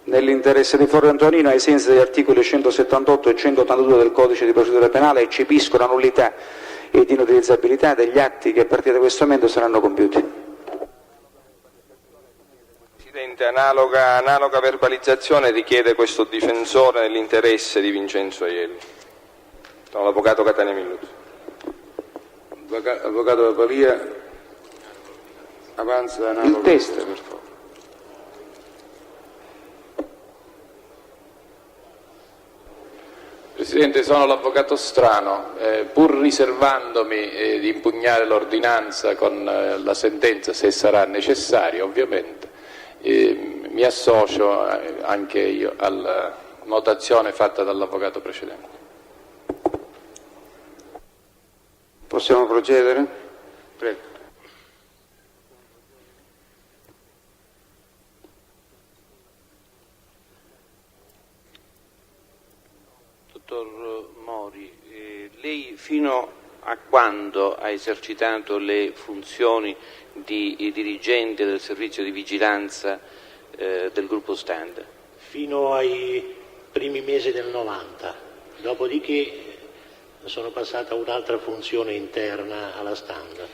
nell'interesse di Forte Antonino, ai sensi degli articoli 178 e 182 del Codice di procedura penale, eccepisco la nullità ed inutilizzabilità degli atti che a partire da questo momento saranno compiuti. Presidente, analoga verbalizzazione richiede questo difensore nell'interesse di Vincenzo Aiello. Sono l'avvocato Catania Milluzzo. Avvocato Palia, avanza il testo, per favore. Presidente, sono l'avvocato Strano, pur riservandomi di impugnare l'ordinanza con la sentenza se sarà necessario, ovviamente, mi associo anche io alla notazione fatta dall'avvocato precedente. Possiamo procedere? Prego. Dottor Mori, lei fino a quando ha esercitato le funzioni di dirigente del servizio di vigilanza del gruppo Stand? Fino ai primi mesi del 90, dopodiché sono passata a un'altra funzione interna alla Stand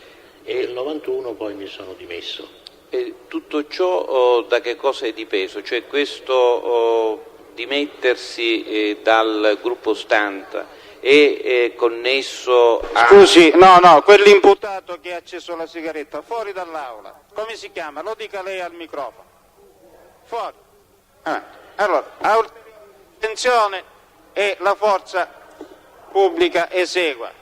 e nel 91 poi mi sono dimesso. E tutto ciò da che cosa è dipeso? Cioè questo dimettersi dal gruppo Stand è connesso a... Scusi, no, quell'imputato che ha acceso la sigaretta, fuori dall'aula, come si chiama? Lo dica lei al microfono. Fuori. Allora, attenzione e la forza pubblica esegua.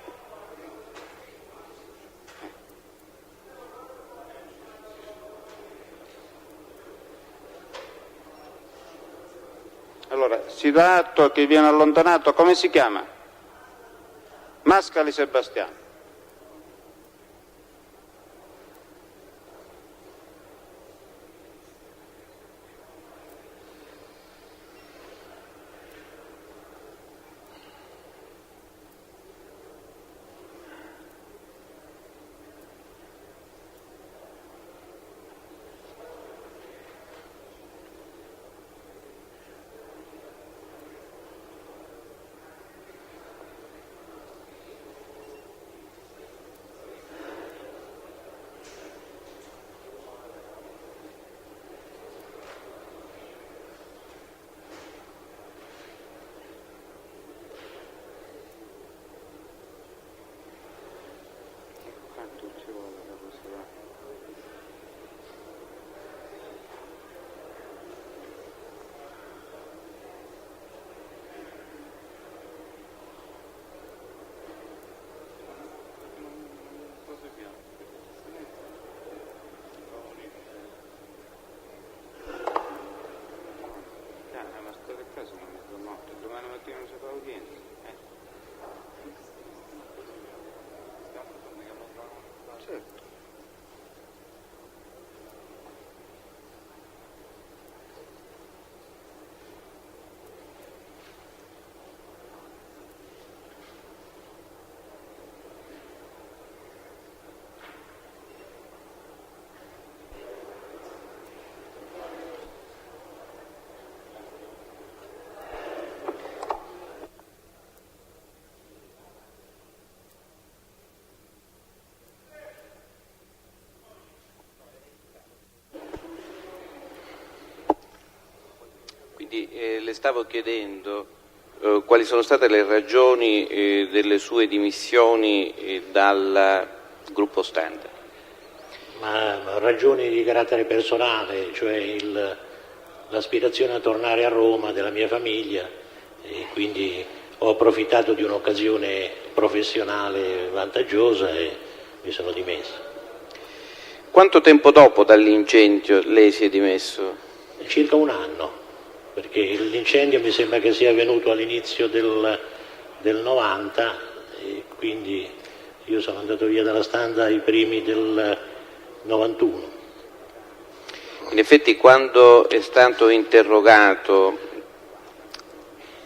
Allora, si dà atto che viene allontanato, come si chiama? Mascali Sebastiano. Domani mattina non si fa udienza. Certo. Le stavo chiedendo quali sono state le ragioni delle sue dimissioni dal gruppo Stand. Ma ragioni di carattere personale, cioè l'aspirazione a tornare a Roma della mia famiglia, e quindi ho approfittato di un'occasione professionale vantaggiosa e mi sono dimesso. Quanto tempo dopo dall'incendio lei si è dimesso? Circa un anno. Perché l'incendio mi sembra che sia avvenuto all'inizio del 90 e quindi io sono andato via dalla Stand ai primi del 91. In effetti quando è stato interrogato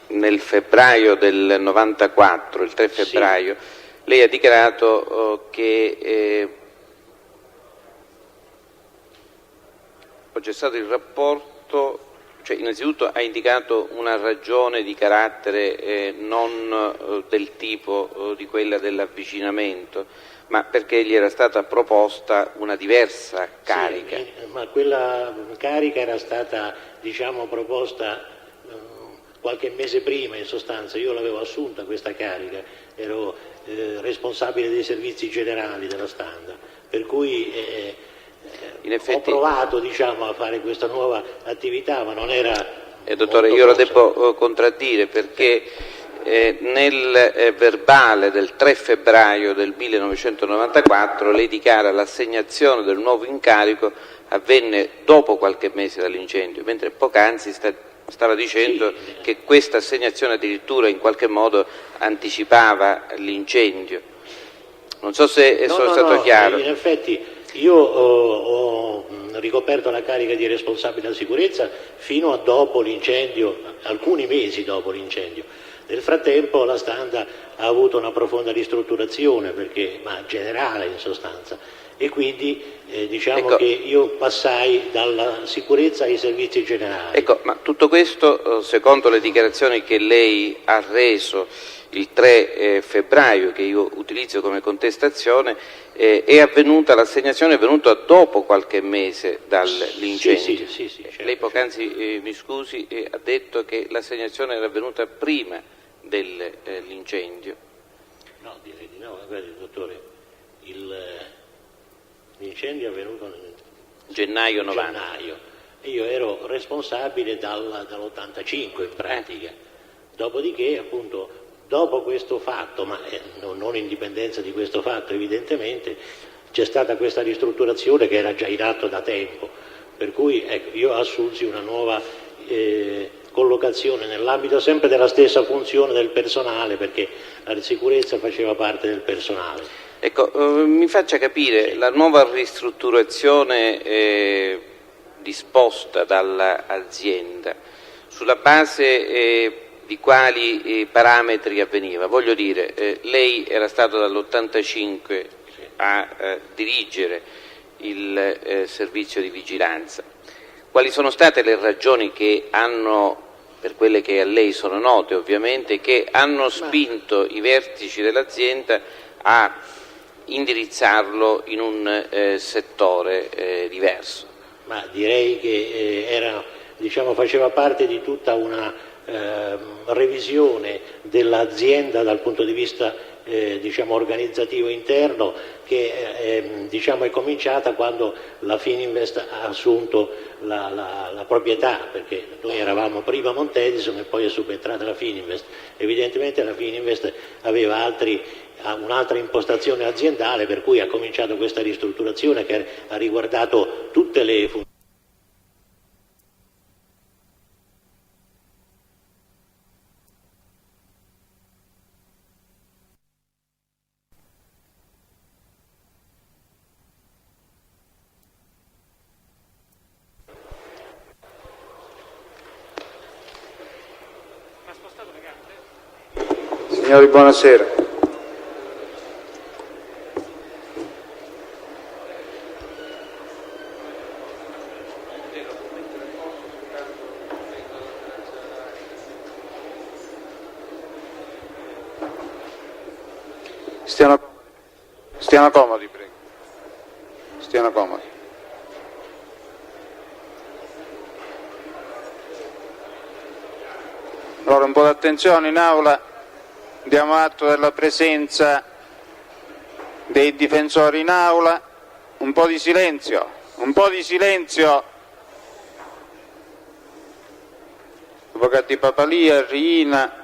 nel febbraio del 94, il 3 febbraio, sì, lei ha dichiarato che ho cessato il rapporto Cioè, innanzitutto ha indicato una ragione di carattere non del tipo di quella dell'avvicinamento, ma perché gli era stata proposta una diversa carica. Sì, ma quella carica era stata, diciamo, proposta qualche mese prima, in sostanza. Io l'avevo assunta questa carica, ero responsabile dei servizi generali della Standa, per cui in effetti, ho provato, diciamo, a fare questa nuova attività, ma non era... dottore, io la devo contraddire perché nel verbale del 3 febbraio del 1994 lei dichiara l'assegnazione del nuovo incarico avvenne dopo qualche mese dall'incendio, mentre poc'anzi stava dicendo che questa assegnazione addirittura in qualche modo anticipava l'incendio. Non so se sono stato chiaro. In effetti io ho ricoperto la carica di responsabile della sicurezza fino a dopo l'incendio, alcuni mesi dopo l'incendio. Nel frattempo la Standa ha avuto una profonda ristrutturazione, ma generale in sostanza, e quindi diciamo che io passai dalla sicurezza ai servizi generali. Ecco, ma tutto questo, secondo le dichiarazioni che lei ha reso il 3 febbraio, che io utilizzo come contestazione, l'assegnazione è avvenuta dopo qualche mese dall'incendio. Sì, certo. Lei poc'anzi, mi scusi, ha detto che l'assegnazione era avvenuta prima dell'incendio. No, direi di no. Guardi, dottore, l'incendio è avvenuto nel gennaio 90. E io ero responsabile dall'85 in pratica. Dopodiché, appunto, dopo questo fatto, ma non in dipendenza di questo fatto evidentemente, c'è stata questa ristrutturazione che era già in atto da tempo, per cui io assunsi una nuova collocazione nell'ambito sempre della stessa funzione del personale, perché la sicurezza faceva parte del personale. Ecco, mi faccia capire, la nuova ristrutturazione disposta dall'azienda, sulla base di quali parametri avveniva? Voglio dire, lei era stato dall'85 a dirigere il servizio di vigilanza. Quali sono state le ragioni che hanno, per quelle che a lei sono note ovviamente, che hanno spinto i vertici dell'azienda a indirizzarlo in un settore diverso? Ma direi che faceva parte di tutta una revisione dell'azienda dal punto di vista organizzativo interno, che è cominciata quando la Fininvest ha assunto la proprietà, perché noi eravamo prima Montedison e poi è subentrata la Fininvest. Evidentemente la Fininvest aveva un'altra impostazione aziendale, per cui ha cominciato questa ristrutturazione che ha riguardato tutte le funzioni. Signori, buonasera. Stiano comodi, prego. Stiano comodi. Allora, un po' di attenzione in aula. Diamo atto della presenza dei difensori in aula. Un po' di silenzio. Avvocati Papalia, Riina.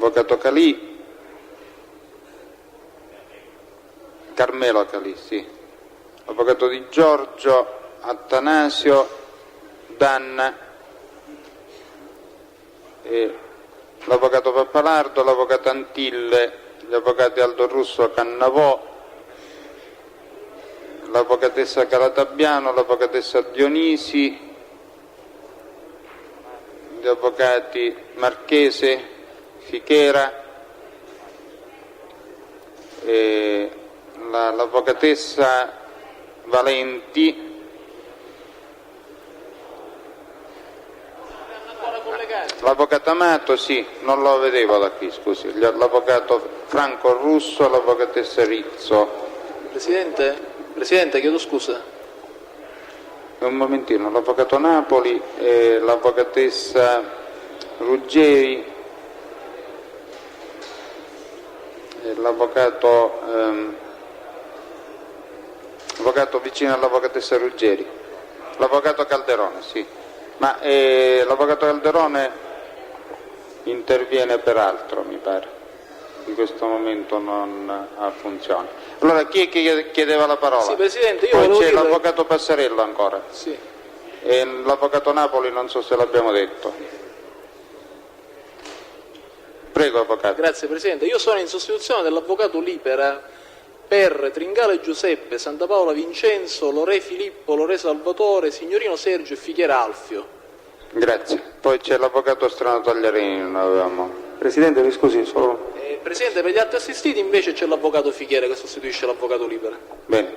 Avvocato Calì, Carmelo Calì, sì. Avvocato Di Giorgio, Attanasio, Danna, l'avvocato Pappalardo, l'avvocato Antille, gli avvocati Aldo Russo, Cannavò, l'avvocatessa Calatabiano, l'avvocatessa Dionisi, gli avvocati Marchese, Fichera, l'avvocatessa Valenti. L'avvocato Amato, sì, non lo vedevo da qui, scusi. L'avvocato Franco Russo, l'avvocatessa Rizzo. Presidente, chiedo scusa. Un momentino, l'avvocato Napoli, l'avvocatessa Ruggeri, l'avvocato vicino all'avvocatessa Ruggeri, l'avvocato Calderone, sì. Ma l'avvocato Calderone interviene per altro, mi pare. In questo momento non ha funzione. Allora, chi è che chiedeva la parola? Sì, Presidente, io Poi c'è dire... l'avvocato Passarello ancora. Sì. E l'avvocato Napoli non so se l'abbiamo detto. Prego, avvocato. Grazie Presidente, io sono in sostituzione dell'avvocato Libera per Tringale Giuseppe, Santa Paola Vincenzo, Lore Filippo, Lore Salvatore, Signorino Sergio e Fichiera Alfio. Grazie. Poi c'è l'avvocato Strano Tagliarini, non avevamo. Presidente, mi scusi, solo... Presidente, per gli altri assistiti invece c'è l'avvocato Fichiera che sostituisce l'avvocato Libera. Bene.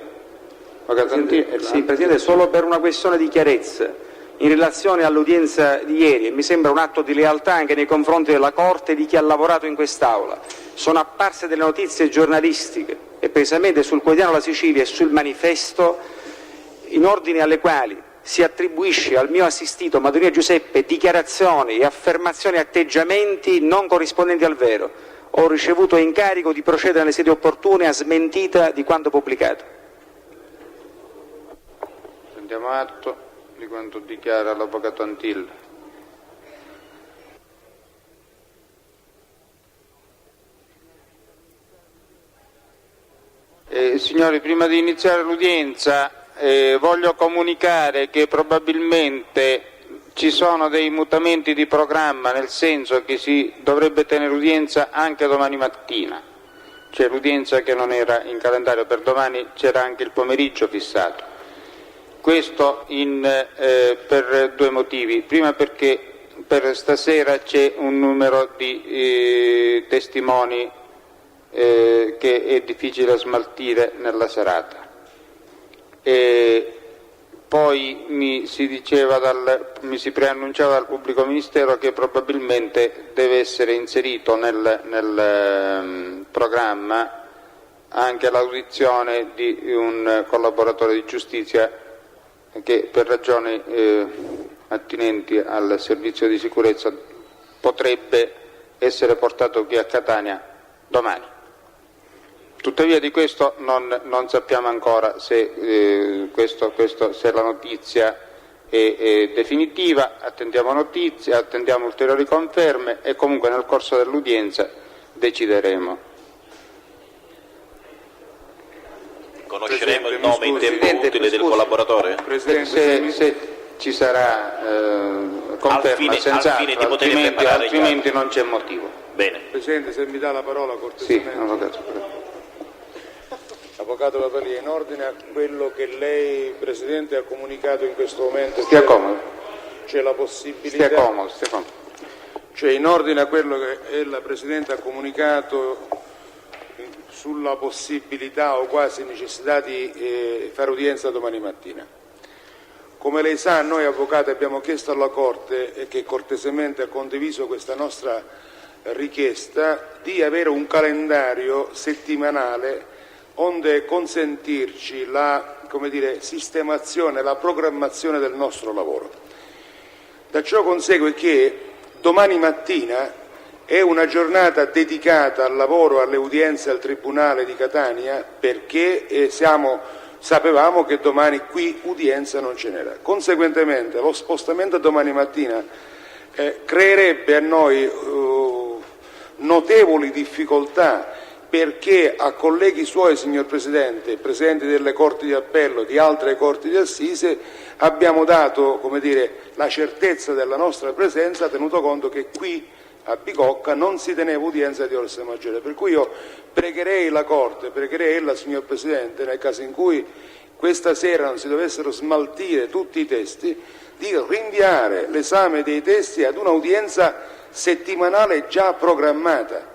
Sì, Presidente, solo per una questione di chiarezza. In relazione all'udienza di ieri, mi sembra un atto di lealtà anche nei confronti della Corte e di chi ha lavorato in quest'Aula. Sono apparse delle notizie giornalistiche, e precisamente sul quotidiano La Sicilia e sul Manifesto, in ordine alle quali si attribuisce al mio assistito Madonina Giuseppe dichiarazioni e affermazioni e atteggiamenti non corrispondenti al vero. Ho ricevuto incarico di procedere nelle sedi opportune a smentita di quanto pubblicato. Prendiamo atto di quanto dichiara l'avvocato Antilla. Signori, prima di iniziare l'udienza voglio comunicare che probabilmente ci sono dei mutamenti di programma, nel senso che si dovrebbe tenere udienza anche domani mattina, cioè l'udienza che non era in calendario per domani c'era anche il pomeriggio fissato. Questo per due motivi. Prima perché per stasera c'è un numero di testimoni che è difficile smaltire nella serata. Poi mi si preannunciava dal pubblico ministero che probabilmente deve essere inserito nel programma anche l'audizione di un collaboratore di giustizia che per ragioni attinenti al servizio di sicurezza potrebbe essere portato qui a Catania domani. Tuttavia di questo non sappiamo ancora se la notizia è definitiva, attendiamo notizie, attendiamo ulteriori conferme e comunque nel corso dell'udienza decideremo. Conosceremo il nome in tempo utile del collaboratore? Presidente, se ci sarà conferma senz'altro, altrimenti non c'è motivo. Bene. Presidente, se mi dà la parola cortesemente. Sì, avvocato. Avvocato Lavaglia, in ordine a quello che lei, Presidente, ha comunicato in questo momento... Stia comodo. C'è la possibilità... Stia comodo. Cioè, in ordine a quello che la Presidente ha comunicato sulla possibilità o quasi necessità di fare udienza domani mattina. Come lei sa, noi avvocati abbiamo chiesto alla Corte, e che cortesemente ha condiviso questa nostra richiesta, di avere un calendario settimanale onde consentirci la sistemazione, la programmazione del nostro lavoro. Da ciò consegue che domani mattina è una giornata dedicata al lavoro, alle udienze al Tribunale di Catania, perché sapevamo che domani qui udienza non ce n'era. Conseguentemente lo spostamento a domani mattina creerebbe a noi notevoli difficoltà, perché a colleghi suoi, signor Presidente, presidenti delle Corti di Appello, di altre Corti di Assise, abbiamo dato la certezza della nostra presenza, tenuto conto che qui a Bicocca non si teneva udienza di Orsa Maggiore. Per cui io pregherei la Corte, pregherei ella, signor Presidente, nel caso in cui questa sera non si dovessero smaltire tutti i testi, di rinviare l'esame dei testi ad una udienza settimanale già programmata.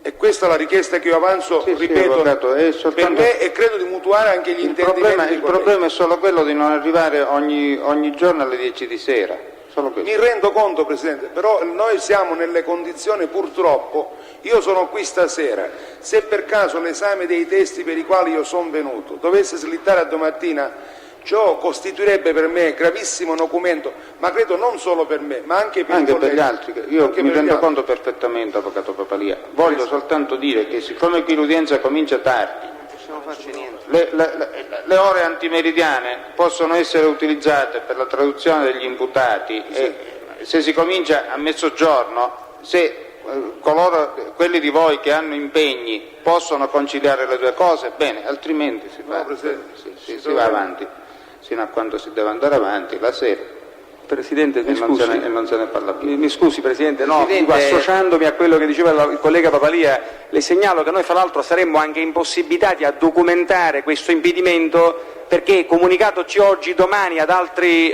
E questa è la richiesta che io avanzo, ripeto, avvocato, per me, e credo di mutuare anche gli intendimenti. Il problema è solo quello di non arrivare ogni giorno alle 10 di sera. Solo questo. Mi rendo conto, Presidente, però noi siamo nelle condizioni, purtroppo, io sono qui stasera, se per caso l'esame dei testi per i quali io sono venuto dovesse slittare a domattina, ciò costituirebbe per me gravissimo documento, ma credo non solo per me, ma anche per gli altri. Io mi rendo conto perfettamente, avvocato Papalia. Voglio soltanto dire che siccome qui l'udienza comincia tardi, le ore antimeridiane possono essere utilizzate per la traduzione degli imputati e se si comincia a mezzogiorno, se quelli di voi che hanno impegni possono conciliare le due cose, bene, altrimenti si va avanti fino a quando si deve andare avanti la sera. Presidente, non se ne parla più. Mi scusi Presidente, no, associandomi a quello che diceva il collega Papalia, le segnalo che noi fra l'altro saremmo anche impossibilitati a documentare questo impedimento perché comunicatoci oggi, domani ad altri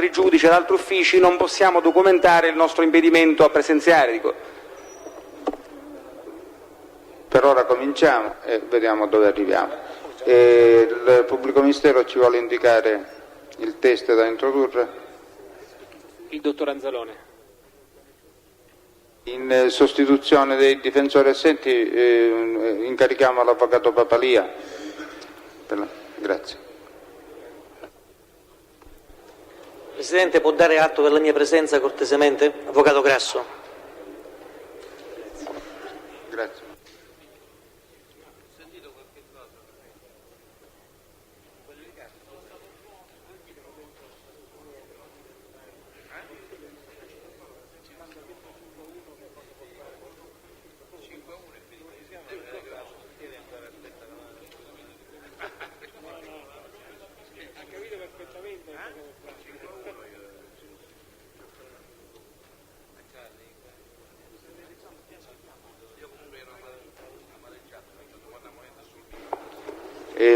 giudici, ad altri uffici, non possiamo documentare il nostro impedimento a presenziare. Per ora cominciamo e vediamo dove arriviamo. Il Pubblico Ministero ci vuole indicare il test da introdurre? Il dottor Anzalone. In sostituzione dei difensori assenti incarichiamo l'avvocato Papalia. Grazie. Presidente, può dare atto della mia presenza cortesemente? Avvocato Grasso. Grazie.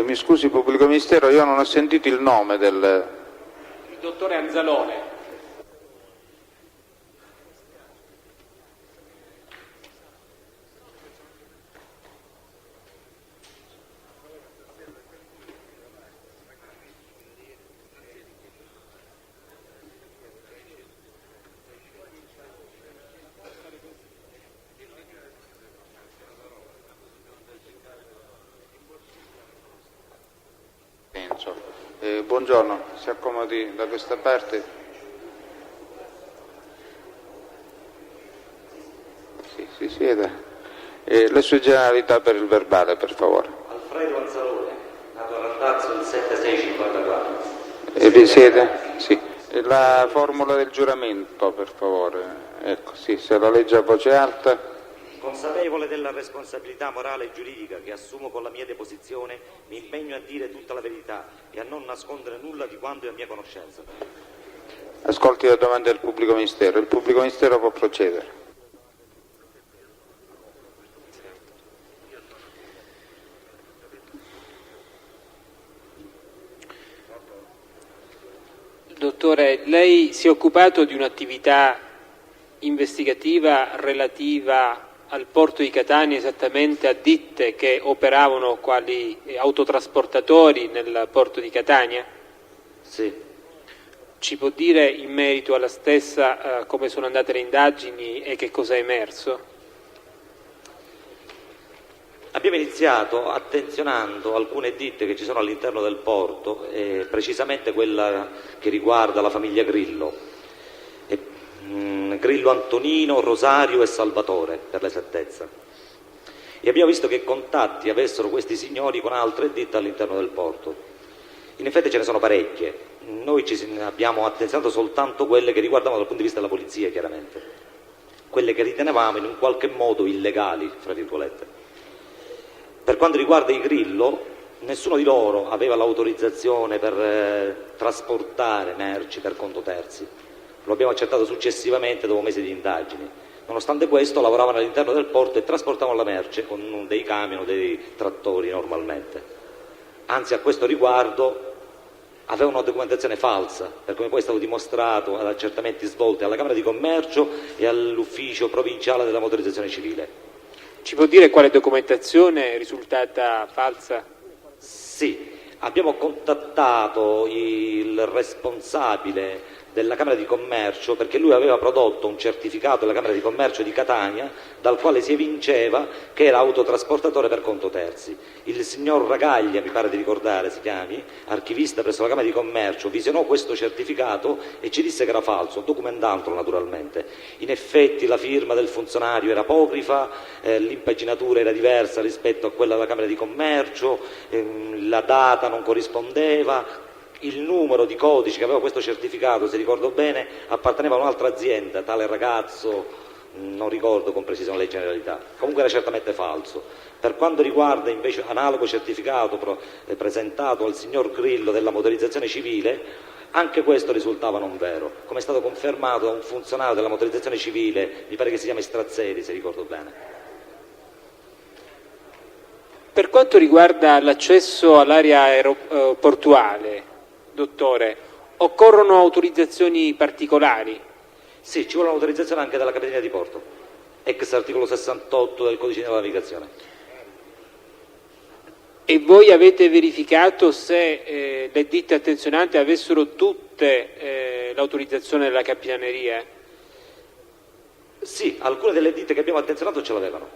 Mi scusi Pubblico Ministero, io non ho sentito il nome del... Il dottore Anzalone. Buongiorno, si accomodi da questa parte. Si sieda. Le sue generalità per il verbale, per favore. Alfredo Anzalone, nato a Randazzo il 7654. Risiede? Sì. La formula del giuramento, per favore. Ecco, sì, se la legge a voce alta. Consapevole della responsabilità morale e giuridica che assumo con la mia deposizione, mi impegno a dire tutta la verità e a non nascondere nulla di quanto è a mia conoscenza. Ascolti la domanda del Pubblico Ministero. Il Pubblico Ministero può procedere. Dottore, lei si è occupato di un'attività investigativa relativa al porto di Catania, esattamente a ditte che operavano quali autotrasportatori nel porto di Catania? Sì. Ci può dire in merito alla stessa come sono andate le indagini e che cosa è emerso? Abbiamo iniziato attenzionando alcune ditte che ci sono all'interno del porto, precisamente quella che riguarda la famiglia Grillo. Grillo Antonino, Rosario e Salvatore, per l'esattezza. E abbiamo visto che contatti avessero questi signori con altre ditte all'interno del porto. In effetti ce ne sono parecchie. Noi abbiamo attenzionato soltanto quelle che riguardavano dal punto di vista della polizia, chiaramente. Quelle che ritenevamo in un qualche modo illegali, fra virgolette. Per quanto riguarda i Grillo, nessuno di loro aveva l'autorizzazione per trasportare merci per conto terzi. Lo abbiamo accertato successivamente dopo mesi di indagini. Nonostante questo lavoravano all'interno del porto e trasportavano la merce con dei camion o dei trattori normalmente. Anzi, a questo riguardo avevano una documentazione falsa, per come poi è stato dimostrato ad accertamenti svolti alla Camera di Commercio e all'Ufficio Provinciale della Motorizzazione Civile. Ci può dire quale documentazione è risultata falsa? Sì, abbiamo contattato il responsabile della Camera di Commercio perché lui aveva prodotto un certificato della Camera di Commercio di Catania dal quale si evinceva che era autotrasportatore per conto terzi. Il signor Ragaglia, mi pare di ricordare si chiami, archivista presso la Camera di Commercio, visionò questo certificato e ci disse che era falso, documentandolo naturalmente. In effetti la firma del funzionario era apocrifa, l'impaginatura era diversa rispetto a quella della Camera di Commercio, la data non corrispondeva. Il numero di codice che aveva questo certificato, se ricordo bene, apparteneva a un'altra azienda, tale ragazzo, non ricordo con precisione le generalità, comunque era certamente falso. Per quanto riguarda invece analogo certificato presentato al signor Grillo della motorizzazione civile, anche questo risultava non vero, come è stato confermato da un funzionario della motorizzazione civile, mi pare che si chiami Strazzeri, se ricordo bene. Per quanto riguarda l'accesso all'area aeroportuale, dottore, occorrono autorizzazioni particolari? Sì, ci vuole un'autorizzazione anche dalla Capitaneria di Porto, ex articolo 68 del Codice della Navigazione. E voi avete verificato se le ditte attenzionanti avessero tutte l'autorizzazione della Capitaneria? Sì, alcune delle ditte che abbiamo attenzionato ce l'avevano.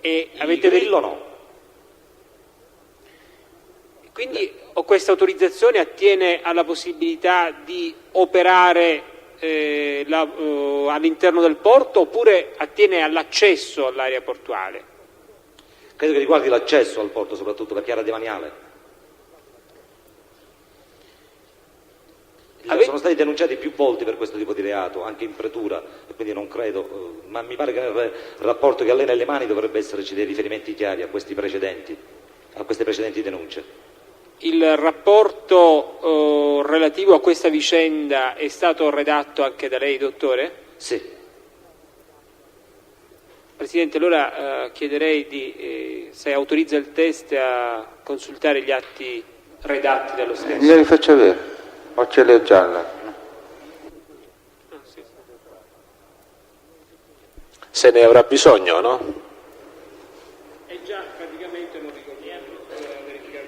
E avete Grillo no. Quindi questa autorizzazione attiene alla possibilità di operare all'interno del porto oppure attiene all'accesso all'area portuale? Credo che riguardi l'accesso al porto soprattutto perché era demaniale. Sono stati denunciati più volte per questo tipo di reato, anche in pretura, e quindi non credo, ma mi pare che nel rapporto che ha lei nelle mani dovrebbe esserci dei riferimenti chiari a queste precedenti denunce. Il rapporto relativo a questa vicenda è stato redatto anche da lei, dottore? Sì. Presidente, allora chiederei se autorizza il test a consultare gli atti redatti dallo stesso. Glieli faccio avere, o ce li ho già là? Se ne avrà bisogno, no? È già praticamente non ricordiamo.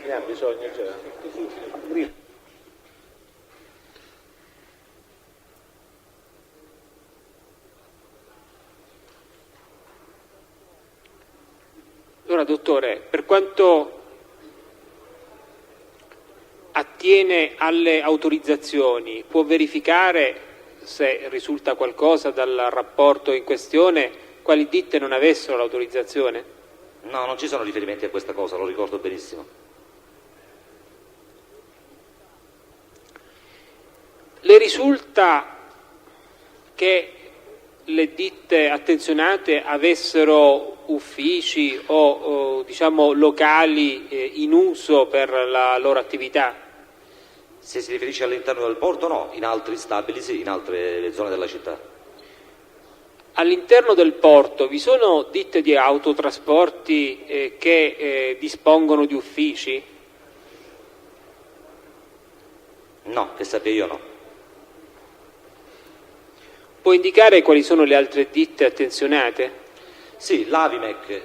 Ne ha bisogno già. Allora, dottore, per quanto attiene alle autorizzazioni, può verificare, se risulta qualcosa dal rapporto in questione, quali ditte non avessero l'autorizzazione? No, non ci sono riferimenti a questa cosa, lo ricordo benissimo. Le risulta che le ditte attenzionate avessero uffici o diciamo locali in uso per la loro attività? Se si riferisce all'interno del porto no, in altri stabili sì, in altre zone della città. All'interno del porto vi sono ditte di autotrasporti che dispongono di uffici? No, che sappia io no. Può indicare quali sono le altre ditte attenzionate? Sì, l'Avimec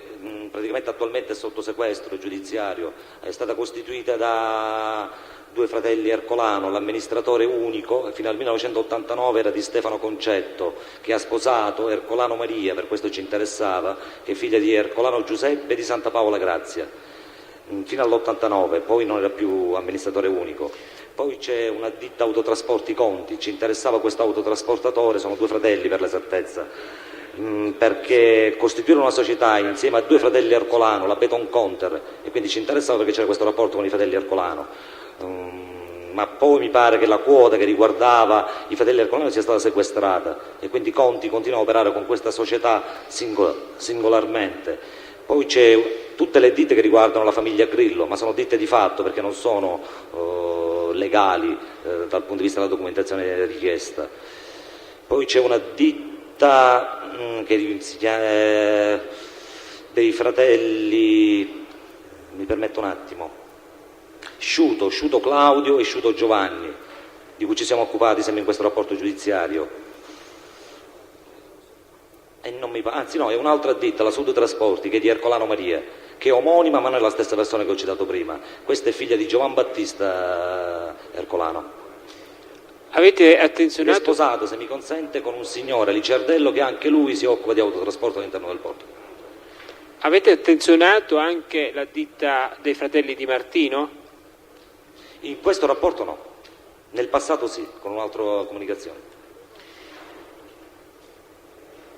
praticamente attualmente è sotto sequestro giudiziario, è stata costituita da due fratelli Ercolano, l'amministratore unico fino al 1989 era di Stefano Concetto, che ha sposato Ercolano Maria, per questo ci interessava, che è figlia di Ercolano Giuseppe e di Santa Paola Grazia, fino all'89, poi non era più amministratore unico. Poi c'è una ditta autotrasporti Conti, ci interessava questo autotrasportatore, sono due fratelli per l'esattezza, perché costituire una società insieme a due fratelli Ercolano, la Beton Conter, e quindi ci interessava perché c'era questo rapporto con i fratelli Ercolano, ma poi mi pare che la quota che riguardava i fratelli Ercolano sia stata sequestrata e quindi Conti continua a operare con questa società singolarmente. Poi c'è tutte le ditte che riguardano la famiglia Grillo, ma sono ditte di fatto perché non sono legali dal punto di vista della documentazione richiesta. Poi c'è una ditta che si chiama dei fratelli, mi permetto un attimo, Sciuto Claudio e Sciuto Giovanni, di cui ci siamo occupati sempre in questo rapporto giudiziario. E non non mi anzi no, è un'altra ditta, la Sud Trasporti, che è di Ercolano Maria, che è omonima ma non è la stessa persona che ho citato prima. Questa è figlia di Giovan Battista Ercolano. Avete attenzionato? È sposato, se mi consente, con un signore, Licerdello, che anche lui si occupa di autotrasporto all'interno del porto. Avete attenzionato anche la ditta dei fratelli Di Martino? In questo rapporto no, nel passato sì, con un'altra comunicazione.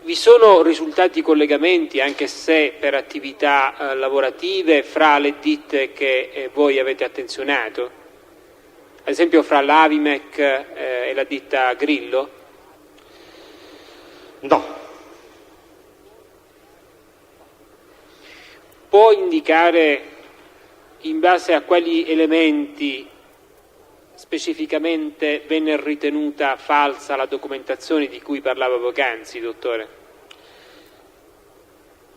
Vi sono risultati collegamenti, anche se per attività lavorative, fra le ditte che voi avete attenzionato? Ad esempio fra l'Avimec e la ditta Grillo? No. Può indicare in base a quali elementi specificamente venne ritenuta falsa la documentazione di cui parlava poc'anzi, dottore?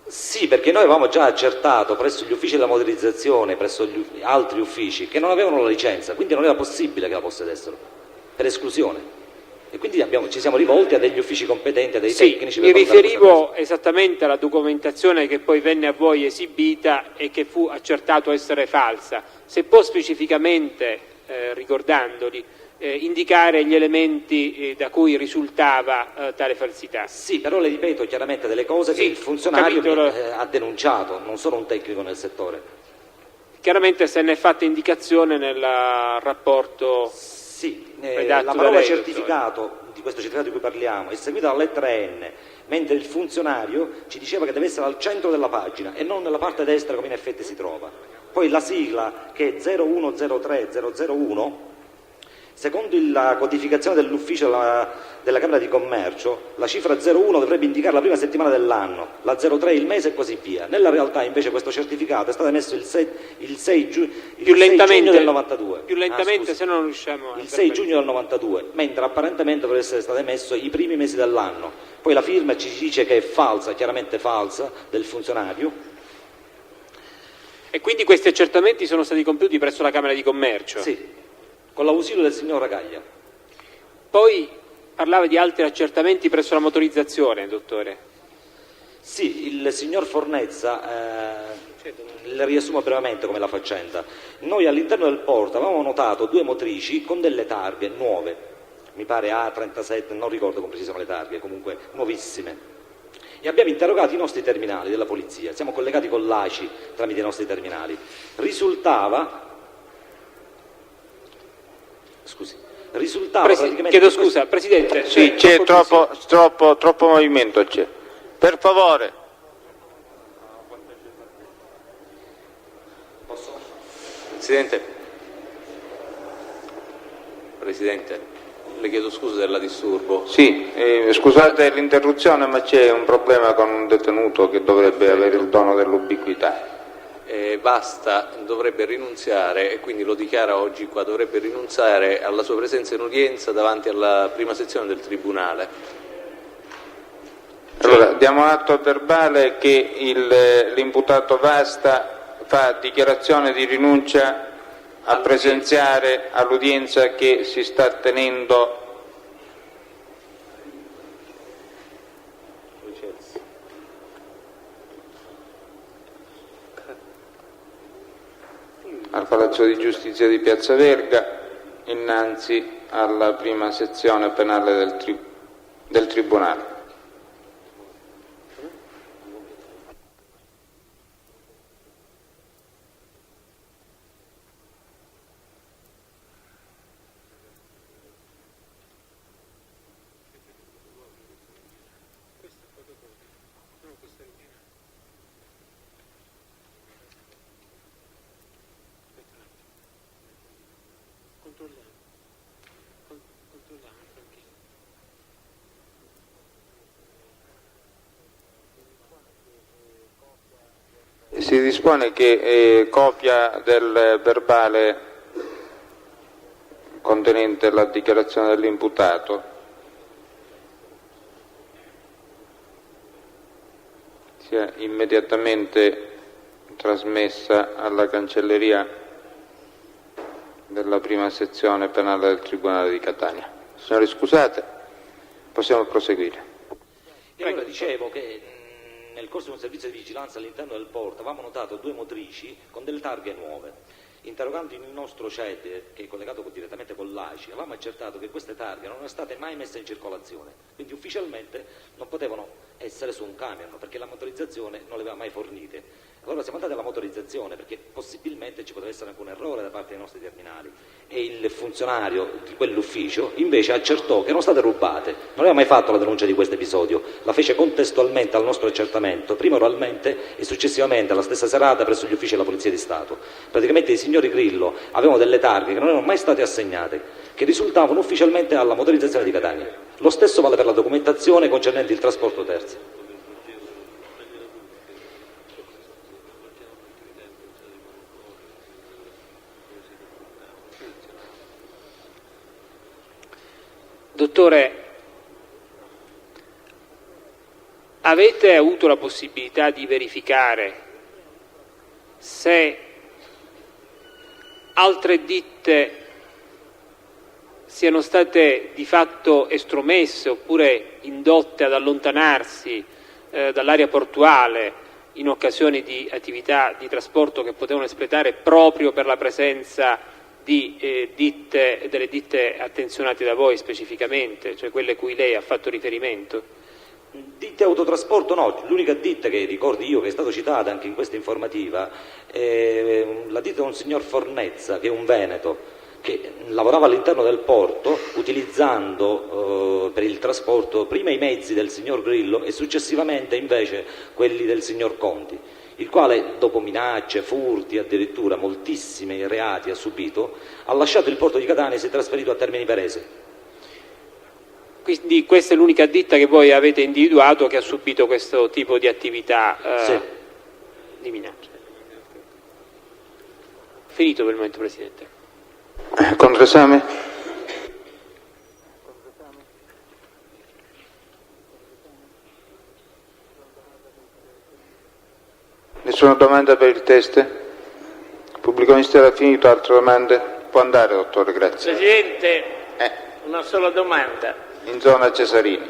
Sì, perché noi avevamo già accertato presso gli uffici della motorizzazione, presso gli altri uffici, che non avevano la licenza, quindi non era possibile che la possedessero, per esclusione. E quindi ci siamo rivolti a degli uffici competenti, a dei tecnici. Mi riferivo esattamente alla documentazione che poi venne a voi esibita e che fu accertato essere falsa. Se può specificamente, ricordandoli, indicare gli elementi da cui risultava tale falsità. Sì, però le ripeto chiaramente delle cose che il funzionario ha denunciato, non sono un tecnico nel settore. Chiaramente se ne è fatta indicazione nel rapporto redatto la parola lei, certificato, di questo certificato di cui parliamo, è seguita dalla lettera N, mentre il funzionario ci diceva che deve essere al centro della pagina e non nella parte destra come in effetti si trova. Poi la sigla, che è 0103001, secondo la codificazione dell'ufficio della Camera di Commercio, la cifra 01 dovrebbe indicare la prima settimana dell'anno, la 03 il mese e così via. Nella realtà invece questo certificato è stato emesso il 6 giugno del 92. Più lentamente, se non riusciamo a... Il 6 giugno del 92, mentre apparentemente dovrebbe essere stato emesso i primi mesi dell'anno. Poi la firma ci dice che è falsa, chiaramente falsa, del funzionario. E quindi questi accertamenti sono stati compiuti presso la Camera di Commercio? Sì. Con l'ausilio del signor Ragaglia. Poi parlava di altri accertamenti presso la motorizzazione, dottore. Sì, il signor Fornezza, le riassumo brevemente come la faccenda. Noi all'interno del porto avevamo notato 2 motrici con delle targhe nuove, mi pare A37, non ricordo con precisione le targhe, comunque nuovissime. E abbiamo interrogato i nostri terminali della polizia, siamo collegati con l'ACI tramite i nostri terminali. Risultava praticamente... Chiedo scusa, Presidente. Sì, c'è troppo movimento, c'è. Per favore. Presidente, le chiedo scusa della disturbo. Sì, scusate l'interruzione, ma c'è un problema con un detenuto che dovrebbe avere il dono dell'ubiquità. Basta, dovrebbe rinunziare, e quindi lo dichiara oggi qua, dovrebbe rinunziare alla sua presenza in udienza davanti alla prima sezione del Tribunale. Allora, diamo atto verbale che l'imputato Vasta fa dichiarazione di rinuncia a presenziare all'udienza che si sta tenendo al Palazzo di Giustizia di Piazza Verga, innanzi alla prima sezione penale del Tribunale. Si dispone che copia del verbale contenente la dichiarazione dell'imputato sia immediatamente trasmessa alla cancelleria della prima sezione penale del Tribunale di Catania. Signori, scusate, possiamo proseguire. E allora dicevo che nel corso di un servizio di vigilanza all'interno del porto avevamo notato 2 motrici con delle targhe nuove. Interrogando il nostro CED, che è collegato direttamente con l'ACI, avevamo accertato che queste targhe non erano state mai messe in circolazione, quindi ufficialmente non potevano essere su un camion perché la motorizzazione non le aveva mai fornite. Allora siamo andati alla motorizzazione perché possibilmente ci poteva essere anche un errore da parte dei nostri terminali e il funzionario di quell'ufficio invece accertò che erano state rubate. Non aveva mai fatto la denuncia di questo episodio, la fece contestualmente al nostro accertamento, prima oralmente e successivamente alla stessa serata presso gli uffici della Polizia di Stato. Praticamente i signori Grillo avevano delle targhe che non erano mai state assegnate, che risultavano ufficialmente alla motorizzazione di Catania. Lo stesso vale per la documentazione concernente il trasporto terzi. Dottore, avete avuto la possibilità di verificare se altre ditte siano state di fatto estromesse oppure indotte ad allontanarsi dall'area portuale in occasione di attività di trasporto che potevano espletare proprio per la presenza di delle ditte attenzionate da voi specificamente, cioè quelle cui lei ha fatto riferimento? Ditte autotrasporto no, l'unica ditta che ricordi io che è stata citata anche in questa informativa è la ditta di un signor Fornezza, che è un veneto, che lavorava all'interno del porto utilizzando per il trasporto prima i mezzi del signor Grillo e successivamente invece quelli del signor Conti, il quale dopo minacce, furti, addirittura moltissimi reati ha subito, ha lasciato il porto di Catania e si è trasferito a Termini Imerese. Quindi questa è l'unica ditta che voi avete individuato che ha subito questo tipo di attività sì. Di minaccia. Finito per il momento, Presidente. Controesame? Nessuna domanda per il test? Il pubblico ministero ha finito, altre domande? Può andare, dottore, grazie. Presidente, una sola domanda. In zona Cesarini.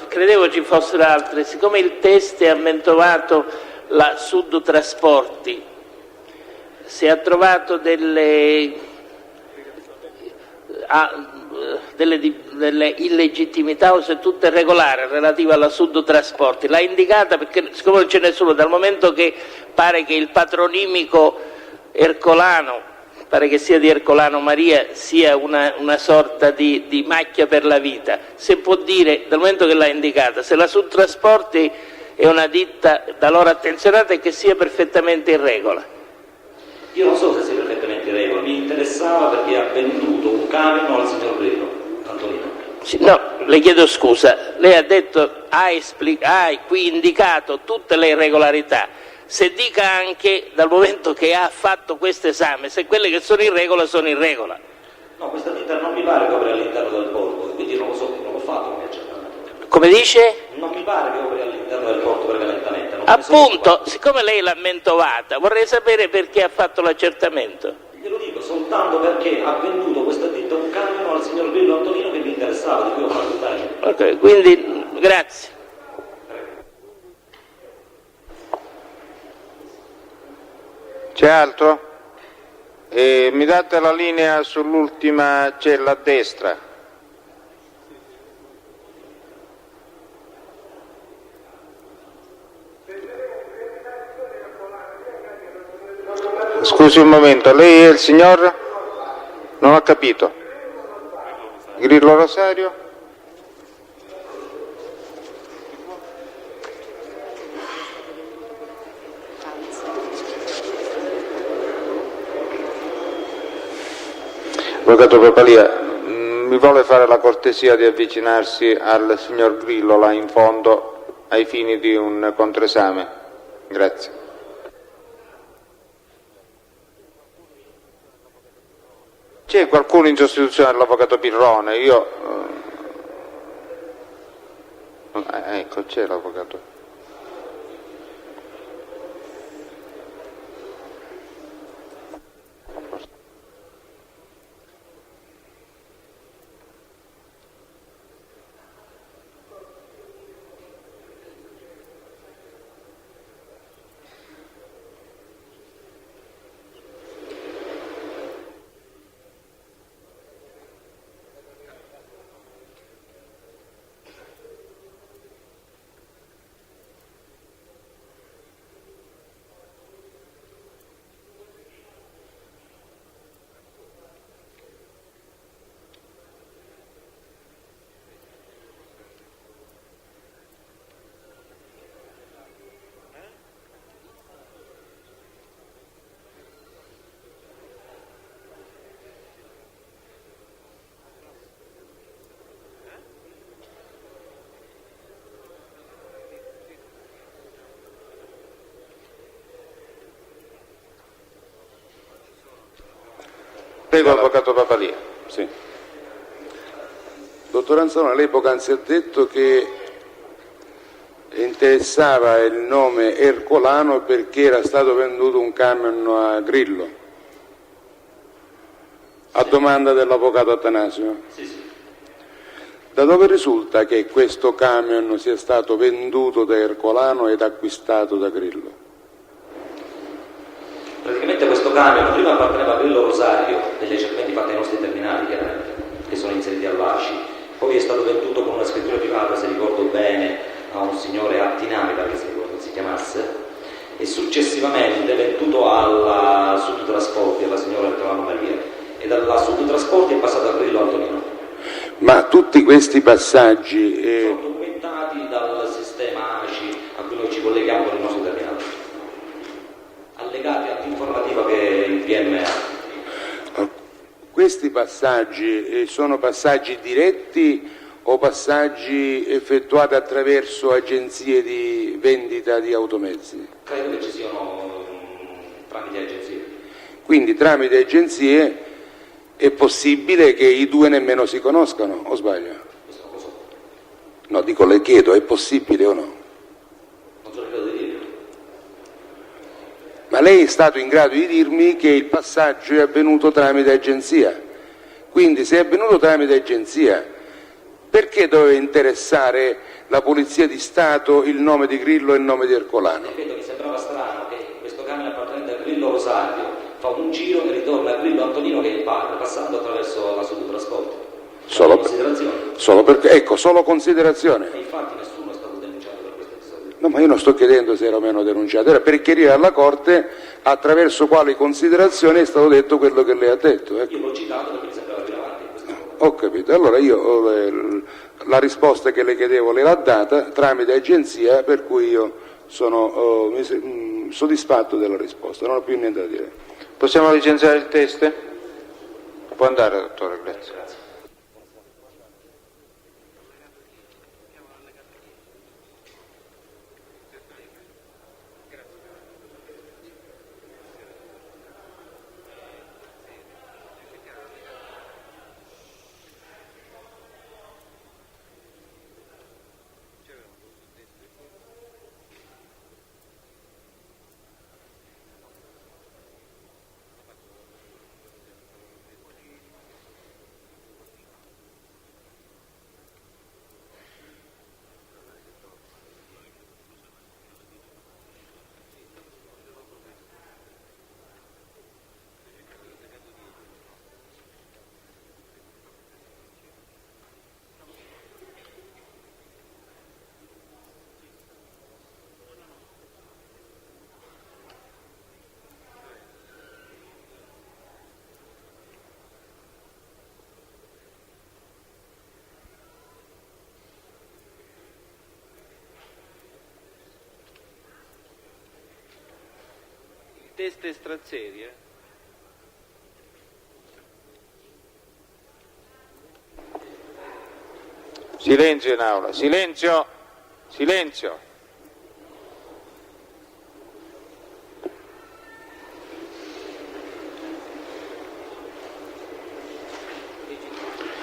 Credevo ci fossero altre. Siccome il test è ammentovato la Sud Trasporti, si è trovato delle illegittimità o se tutto è regolare relativa alla Sud Trasporti, l'ha indicata perché siccome non ce n'è solo, dal momento che pare che il patronimico Ercolano, pare che sia di Ercolano Maria, sia una sorta di macchia per la vita, se può dire, dal momento che l'ha indicata, se la Sud Trasporti è una ditta da loro attenzionata e che sia perfettamente in regola. Io non so se sia perfettamente in regola, mi interessava perché ha venduto un camion al signor Grillo, Antonino. No, le chiedo scusa, lei ha detto, ha qui indicato tutte le irregolarità. Se dica anche, dal momento che ha fatto questo esame, se quelle che sono in regola sono in regola. No, questa ditta non mi pare che operi all'interno del porto, quindi non lo so, non l'ho fatto come accertamento. Come dice? Non mi pare che operi all'interno del porto prevalentemente. Appunto, siccome lei l'ha mentovata, vorrei sapere perché ha fatto l'accertamento. Glielo dico, soltanto perché ha venduto questa ditta un camion al signor Grillo Antonino che mi interessava, di cui ho fatto indagine. Ok, quindi grazie. C'è altro? Mi date la linea sull'ultima cella a destra. Scusi un momento, lei è il signor? Non ho capito. Grillo Rosario? Avvocato Papalia, mi vuole fare la cortesia di avvicinarsi al signor Grillo là in fondo ai fini di un controesame? Grazie. C'è qualcuno in sostituzione dell'avvocato Pirrone? Ecco, c'è l'avvocato. Prego, Avvocato Papalia. Sì. Dottor Anzalone, lei poc'anzi ha detto che interessava il nome Ercolano perché era stato venduto un camion a Grillo, a domanda dell'Avvocato Attanasio. Sì. Da dove risulta che questo camion sia stato venduto da Ercolano ed acquistato da Grillo? Praticamente questo camion prima apparteneva a Grillo Rosario, degli accertamenti fatti ai nostri terminali chiaramente, che sono inseriti all'ACI, poi è stato venduto con una scrittura privata, se ricordo bene, a un signore Attinami, perché si ricorda si chiamasse, e successivamente venduto alla Sudtrasporti, alla signora Ercolano Maria, e dalla Sudtrasporti è passato a Grillo Antonino. Ma tutti questi passaggi sono documentati dal sistema ACI a cui noi ci colleghiamo con il nostro terminale, allegati all'informativa che il PM ha. Questi passaggi sono passaggi diretti o passaggi effettuati attraverso agenzie di vendita di automezzi? Credo che ci siano tramite agenzie. Quindi tramite agenzie è possibile che i due nemmeno si conoscano, o sbaglio? Questo non lo so. No, dico, le chiedo, è possibile o no? Non sono in grado di dirlo. Ma lei è stato in grado di dirmi che il passaggio è avvenuto tramite agenzia. Quindi se è avvenuto tramite agenzia, perché doveva interessare la Polizia di Stato il nome di Grillo e il nome di Ercolano? Ripeto, mi sembrava strano che questo camion appartenente a Grillo Rosario fa un giro e ritorna a Grillo Antonino, che è il padre, passando attraverso la Sudtrasporti. Solo considerazione. E infatti nessuno è stato denunciato per questo episodio. No, ma io non sto chiedendo se era o meno denunciato, era per chiarire alla Corte attraverso quali considerazioni è stato detto quello che lei ha detto. Ecco. Io l'ho citato perché mi sembrava rilevante in questo modo. Ho capito, allora io la risposta che le chiedevo l'ha data tramite agenzia, per cui io sono soddisfatto della risposta, non ho più niente da dire. Possiamo licenziare il test? Può andare, dottore, grazie. Test Strazzeri, Silenzio in aula, silenzio, silenzio.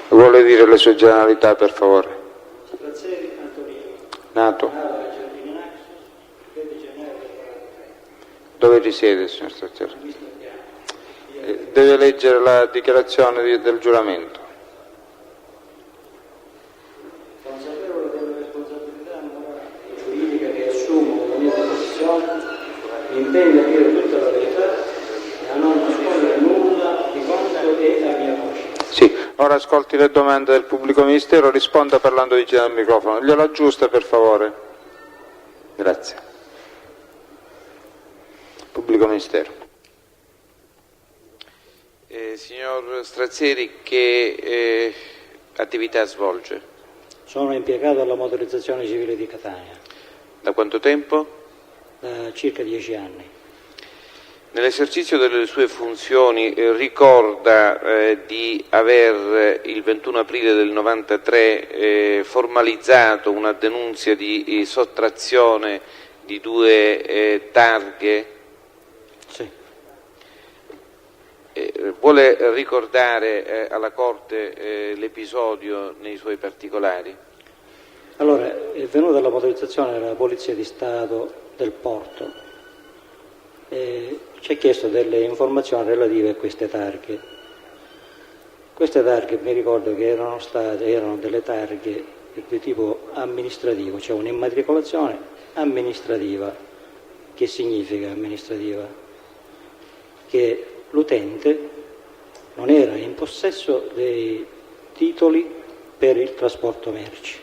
Vuole dire le sue generalità, per favore? Strazzeri Antonino. Nato? Dove risiede, signor Strazzeri? Deve leggere la dichiarazione del giuramento. Consapevole della responsabilità morale e giuridica che assumo con la mia professione, intendo dire tutta la verità e a non nascondere nulla di quanto è a mia voce. Sì, ora ascolti le domande del pubblico ministero, risponda parlando vicino al microfono. Glielo aggiusta, per favore. Grazie. Pubblico ministero. Signor Strazzeri, che attività svolge? Sono impiegato alla motorizzazione civile di Catania. Da quanto tempo? Da circa 10 anni. Nell'esercizio delle sue funzioni ricorda di aver il 21 aprile del 93 formalizzato una denunzia di sottrazione di 2 targhe? Sì. vuole ricordare alla Corte l'episodio nei suoi particolari? Allora, è venuta la motorizzazione della Polizia di Stato del Porto e ci ha chiesto delle informazioni relative a queste targhe. Queste targhe mi ricordo che erano delle targhe di tipo amministrativo, cioè un'immatricolazione amministrativa. Che significa amministrativa? Che l'utente non era in possesso dei titoli per il trasporto merci,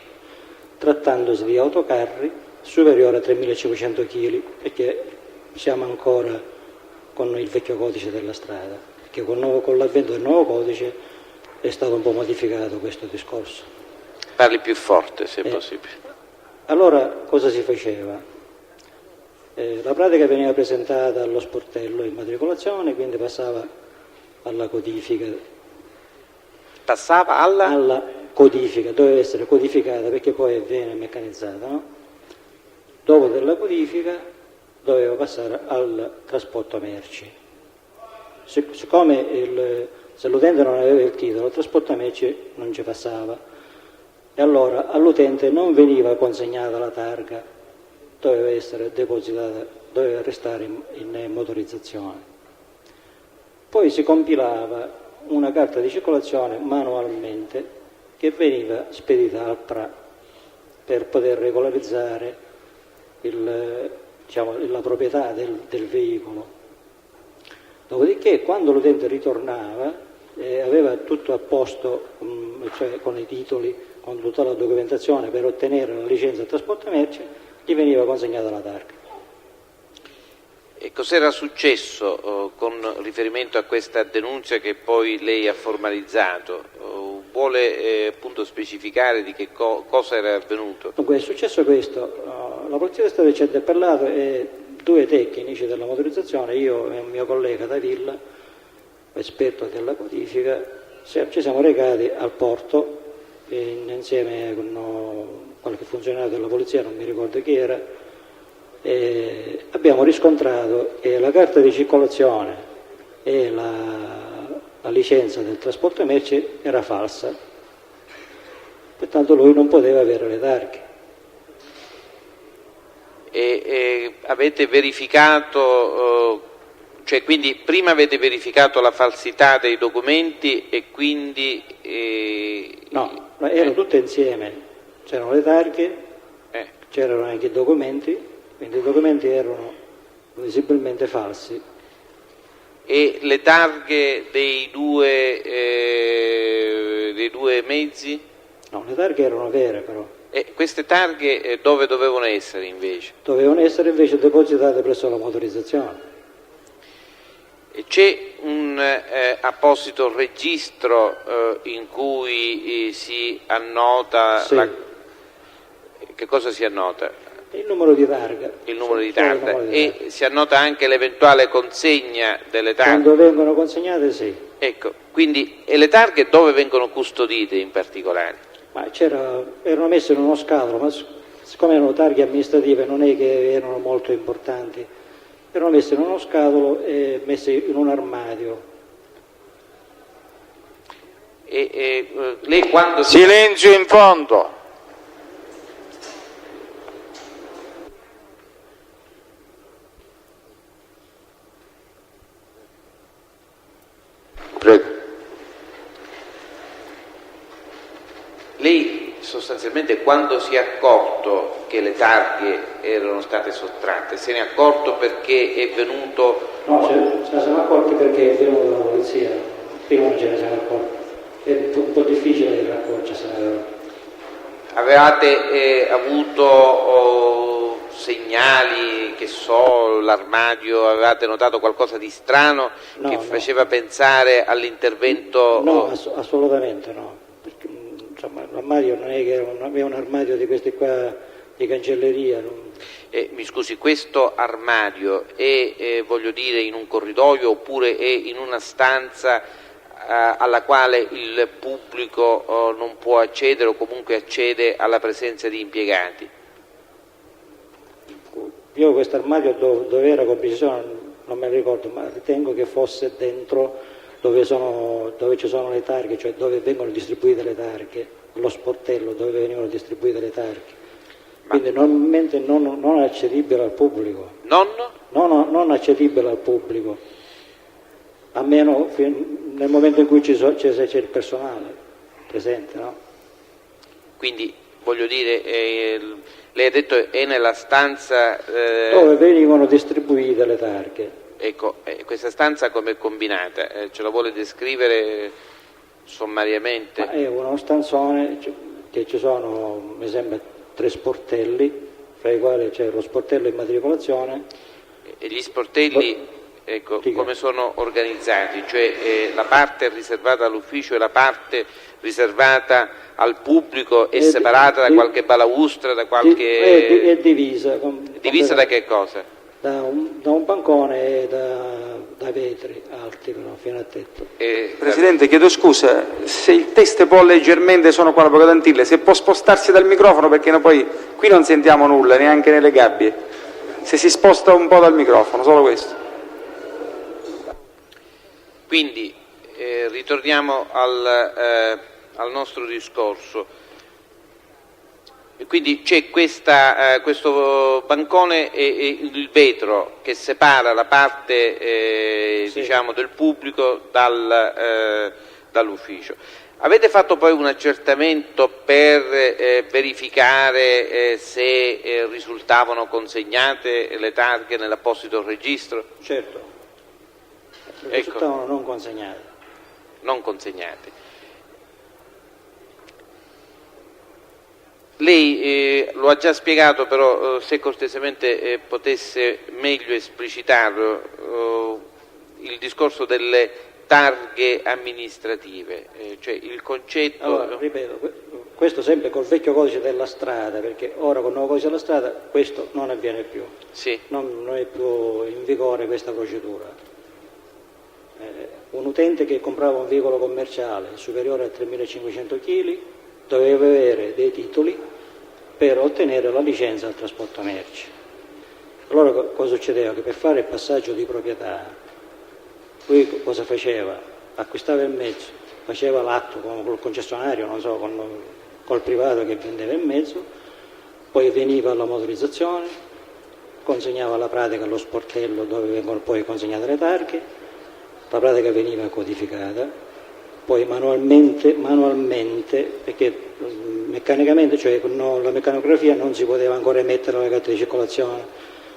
trattandosi di autocarri superiori a 3.500 kg, perché siamo ancora con il vecchio codice della strada, perché con l'avvento del nuovo codice è stato un po' modificato questo discorso. Parli più forte, se è possibile. Allora, cosa si faceva? La pratica veniva presentata allo sportello immatricolazione, quindi passava alla codifica. Passava alla codifica, doveva essere codificata perché poi viene meccanizzata, no? Dopo della codifica doveva passare al trasporto merci. Siccome se l'utente non aveva il titolo, il trasporto merci non ci passava e allora all'utente non veniva consegnata la targa, doveva essere depositata, doveva restare in motorizzazione. Poi si compilava una carta di circolazione manualmente che veniva spedita al PRA per poter regolarizzare la proprietà del veicolo. Dopodiché, quando l'utente ritornava, aveva tutto a posto, cioè con i titoli, con tutta la documentazione per ottenere la licenza di trasporto merci, gli veniva consegnata la targa. E cos'era successo con riferimento a questa denuncia che poi lei ha formalizzato? Vuole appunto specificare di che cosa era avvenuto? Dunque è successo questo, la Polizia di Stato ci ha depellato e due tecnici della motorizzazione, io e un mio collega Davilla, esperto della codifica, ci siamo recati al porto insieme con qualche funzionario della polizia, non mi ricordo chi era, e abbiamo riscontrato che la carta di circolazione e la licenza del trasporto merci era falsa, pertanto lui non poteva avere le targhe. E avete verificato, cioè quindi prima avete verificato la falsità dei documenti e quindi... No, ma erano tutte insieme, c'erano le targhe, c'erano anche i documenti, quindi i documenti erano visibilmente falsi. E le targhe dei due mezzi? No, le targhe erano vere però. E queste targhe dove dovevano essere invece? Dovevano essere invece depositate presso la motorizzazione. E c'è un apposito registro in cui si annota... Sì. Che cosa si annota? Il numero di targa. Il numero di targa. E si annota anche l'eventuale consegna delle targhe? Quando vengono consegnate sì. Ecco, quindi e le targhe dove vengono custodite in particolare? Ma erano messe in uno scatolo, ma siccome erano targhe amministrative non è che erano molto importanti, erano messe in uno scatolo e messe in un armadio. Lei quando... Silenzio in fondo! Prego. Lei sostanzialmente quando si è accorto che le targhe erano state sottratte, se ne è accorto perché è venuto... No, ce ne siamo accorti perché è venuta la polizia, prima non ce ne siamo accorti, è un po' difficile che accorgersene. Avevate avuto segnali, che so, l'armadio, avevate notato qualcosa di strano che faceva pensare all'intervento? No, assolutamente no. Perché, insomma, l'armadio non è che è un armadio di questi qua di cancelleria. Mi scusi, questo armadio è, voglio dire, in un corridoio oppure è in una stanza alla quale il pubblico non può accedere o comunque accede alla presenza di impiegati? Io questo armadio dove era con precisione non me lo ricordo, ma ritengo che fosse dentro dove ci sono le targhe, cioè dove vengono distribuite le targhe, lo sportello dove vengono distribuite le targhe. Quindi normalmente non accedibile al pubblico. Non accedibile al pubblico, almeno nel momento in cui c'è il personale presente, no? Quindi, voglio dire, lei ha detto è nella stanza... dove venivano distribuite le targhe. Ecco, questa stanza come è combinata? Ce la vuole descrivere sommariamente? Ma è uno stanzone che ci sono, mi sembra, 3 sportelli, fra i quali c'è lo sportello immatricolazione. E gli sportelli, ecco, come sono organizzati? Cioè la parte riservata all'ufficio e la parte riservata al pubblico è separata da qualche balaustra, da qualche... È divisa. Divisa da che cosa? Da un bancone e da vetri alti fino a tetto. Presidente, chiedo scusa, se il test può leggermente, sono qua l'avvocato Antille, se può spostarsi dal microfono perché poi qui non sentiamo nulla, neanche nelle gabbie. Se si sposta un po' dal microfono, solo questo. Quindi ritorniamo al nostro discorso. Quindi c'è questo bancone e il vetro che separa la parte diciamo del pubblico dall'ufficio. Avete fatto poi un accertamento per verificare se risultavano consegnate le targhe nell'apposito registro? Certo, risultavano non consegnate. Non consegnate. Lei lo ha già spiegato, però se cortesemente potesse meglio esplicitarlo, il discorso delle targhe amministrative, cioè il concetto... Allora, ripeto, questo sempre col vecchio codice della strada, perché ora con il nuovo codice della strada questo non avviene più, non è più in vigore questa procedura. Un utente che comprava un veicolo commerciale superiore a 3.500 kg doveva avere dei titoli per ottenere la licenza al trasporto merci. Allora cosa succedeva? Che per fare il passaggio di proprietà lui cosa faceva? Acquistava il mezzo, faceva l'atto col concessionario, non so, col privato che vendeva il mezzo, poi veniva alla motorizzazione, consegnava la pratica allo sportello dove vengono poi consegnate le targhe, la pratica veniva codificata, poi manualmente perché meccanicamente, cioè con la meccanografia non si poteva ancora emettere la carta di circolazione,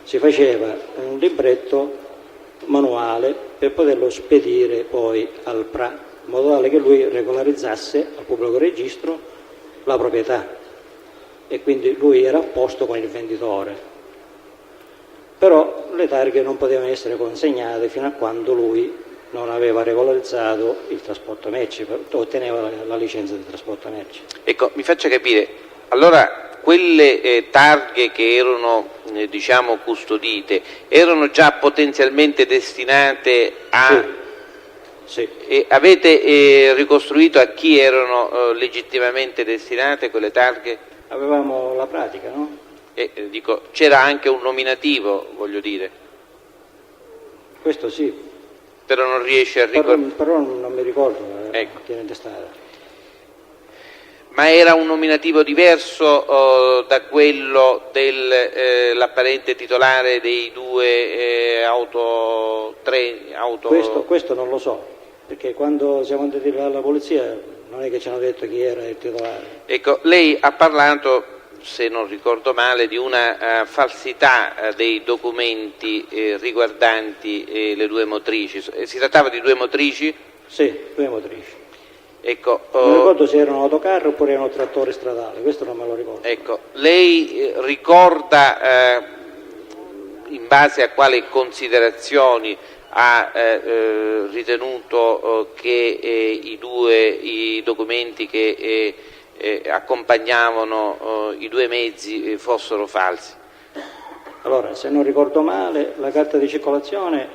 si faceva un libretto manuale per poterlo spedire poi al PRA, in modo tale che lui regolarizzasse al pubblico registro la proprietà e quindi lui era a posto con il venditore. Però le targhe non potevano essere consegnate fino a quando lui non aveva regolarizzato il trasporto merci, otteneva la licenza di trasporto merci. Ecco, mi faccia capire, allora quelle targhe che erano diciamo custodite erano già potenzialmente destinate a... Sì. E avete ricostruito a chi erano legittimamente destinate quelle targhe? Avevamo la pratica, no? Dico, c'era anche un nominativo, voglio dire. Questo sì. Però non riesce a ricordare. Però non mi ricordo chi era intestata. Ma era un nominativo diverso da quello dell'apparente titolare dei due auto. Questo non lo so, perché quando siamo andati alla polizia non è che ci hanno detto chi era il titolare. Ecco, lei ha parlato, se non ricordo male, di una falsità dei documenti riguardanti le due motrici. Si trattava di due motrici? Sì, due motrici. Ecco, non ricordo se erano autocarri oppure erano trattori stradali, questo non me lo ricordo. Ecco, lei ricorda in base a quali considerazioni ha ritenuto che i documenti che accompagnavano i due mezzi fossero falsi? Allora, se non ricordo male, la carta di circolazione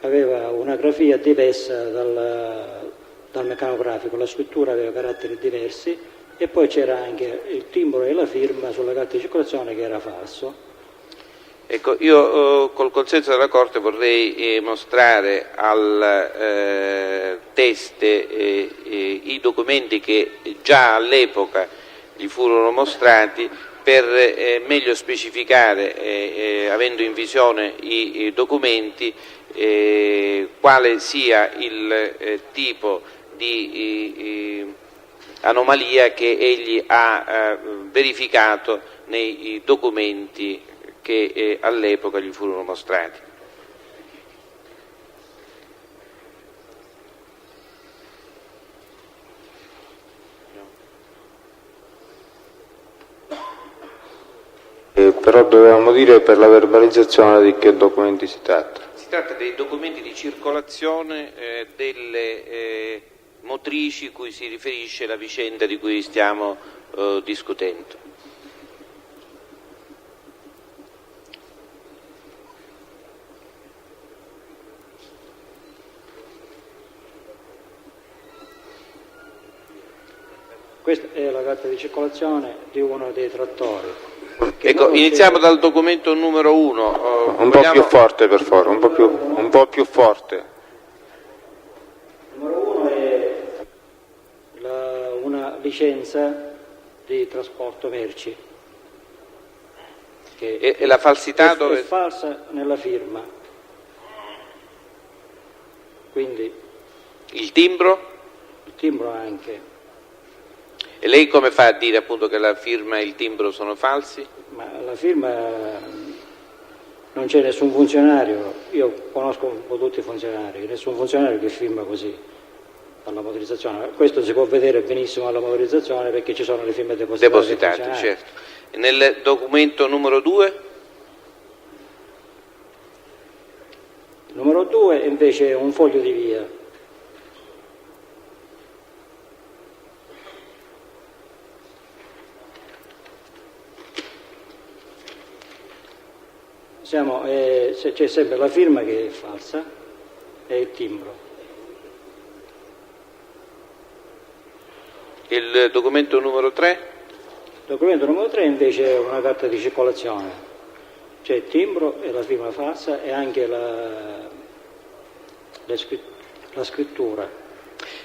aveva una grafia diversa dal meccanografico, la scrittura aveva caratteri diversi e poi c'era anche il timbro e la firma sulla carta di circolazione che era falso. Ecco, io col consenso della Corte vorrei mostrare al Teste i documenti che già all'epoca gli furono mostrati per meglio specificare, avendo in visione i documenti, quale sia il tipo di anomalia che egli ha verificato nei documenti che all'epoca gli furono mostrati. Però dovevamo dire per la verbalizzazione di che documenti si tratta. Si tratta dei documenti di circolazione delle motrici cui si riferisce la vicenda di cui stiamo discutendo. Questa è la carta di circolazione di uno dei trattori. Ecco, iniziamo dal documento numero 1. Un po' più forte per favore, un po' più forte. Il numero 1 è una licenza di trasporto merci. Che e la falsità è falsa nella firma. Quindi il timbro? Il timbro anche. E lei come fa a dire appunto che la firma e il timbro sono falsi? Ma la firma non c'è nessun funzionario, io conosco un po' tutti i funzionari, nessun funzionario che firma così alla motorizzazione. Questo si può vedere benissimo alla motorizzazione perché ci sono le firme depositate. Certo. E nel documento numero 2? Il numero 2 invece è un foglio di via. C'è sempre la firma che è falsa e il timbro. Il documento numero 3? Il documento numero 3 invece è una carta di circolazione, c'è il timbro e la firma falsa e anche la scrittura.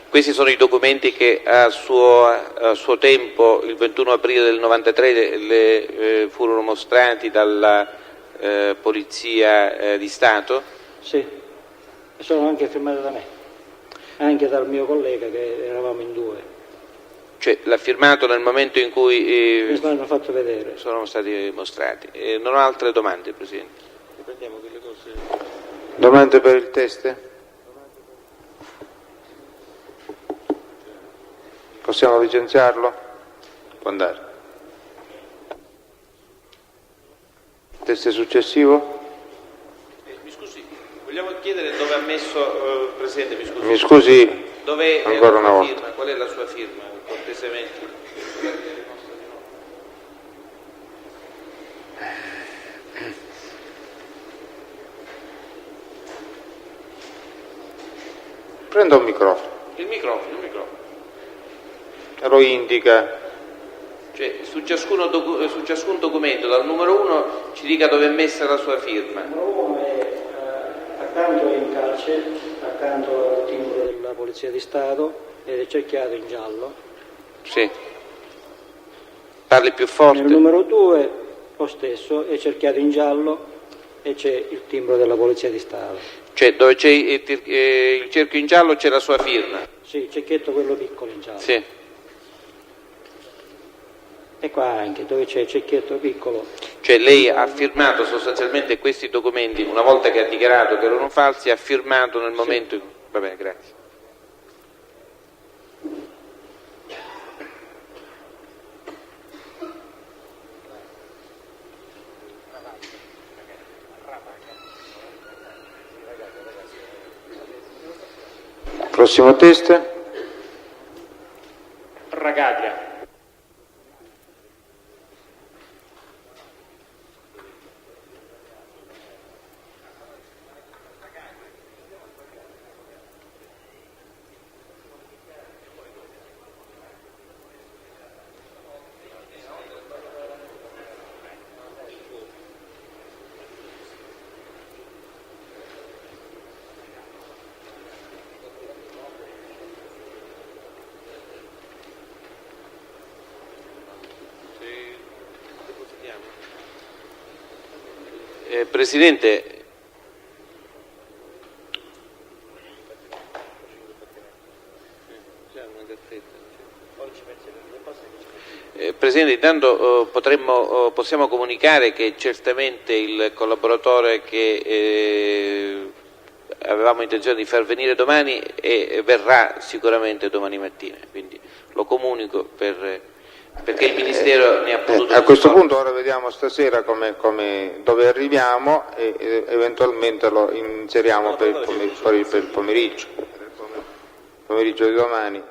Questi sono i documenti che a suo tempo, il 21 aprile del 93, le furono mostrati dalla Polizia di Stato? Sì, e sono anche firmate da me, anche dal mio collega che eravamo in due. Cioè l'ha firmato nel momento in cui mi hanno fatto vedere. Sono stati mostrati. Non ho altre domande, Presidente. Domande per il Teste? Possiamo licenziarlo? Può andare. Teste successivo? Mi scusi, vogliamo chiedere dove ha messo, Presidente, mi scusi. Mi scusi dov'è ancora una sua volta. firma? Qual è la sua firma, cortesemente? Prenda un microfono. Il microfono. E lo indica. Cioè, su ciascun documento, dal numero 1 ci dica dove è messa la sua firma. Il numero 1 è accanto in calce, accanto al timbro della Polizia di Stato, ed è cerchiato in giallo. Sì. Parli più forte. Nel numero 2 lo stesso, è cerchiato in giallo e c'è il timbro della Polizia di Stato. Cioè dove c'è il cerchio in giallo c'è la sua firma? Sì, il cerchietto quello piccolo in giallo. Sì. E qua anche, dove c'è il cerchietto piccolo. Cioè lei ha firmato sostanzialmente questi documenti, una volta che ha dichiarato che erano falsi, ha firmato nel momento in cui... Va bene, grazie. Prossimo test. Ragaglia. Presidente, Presidente, intanto possiamo comunicare che certamente il collaboratore che avevamo intenzione di far venire domani verrà sicuramente domani mattina, quindi lo comunico perché il Ministero ne ha potuto... A questo punto ora vediamo stasera dove arriviamo e eventualmente lo inseriamo per il pomeriggio di domani.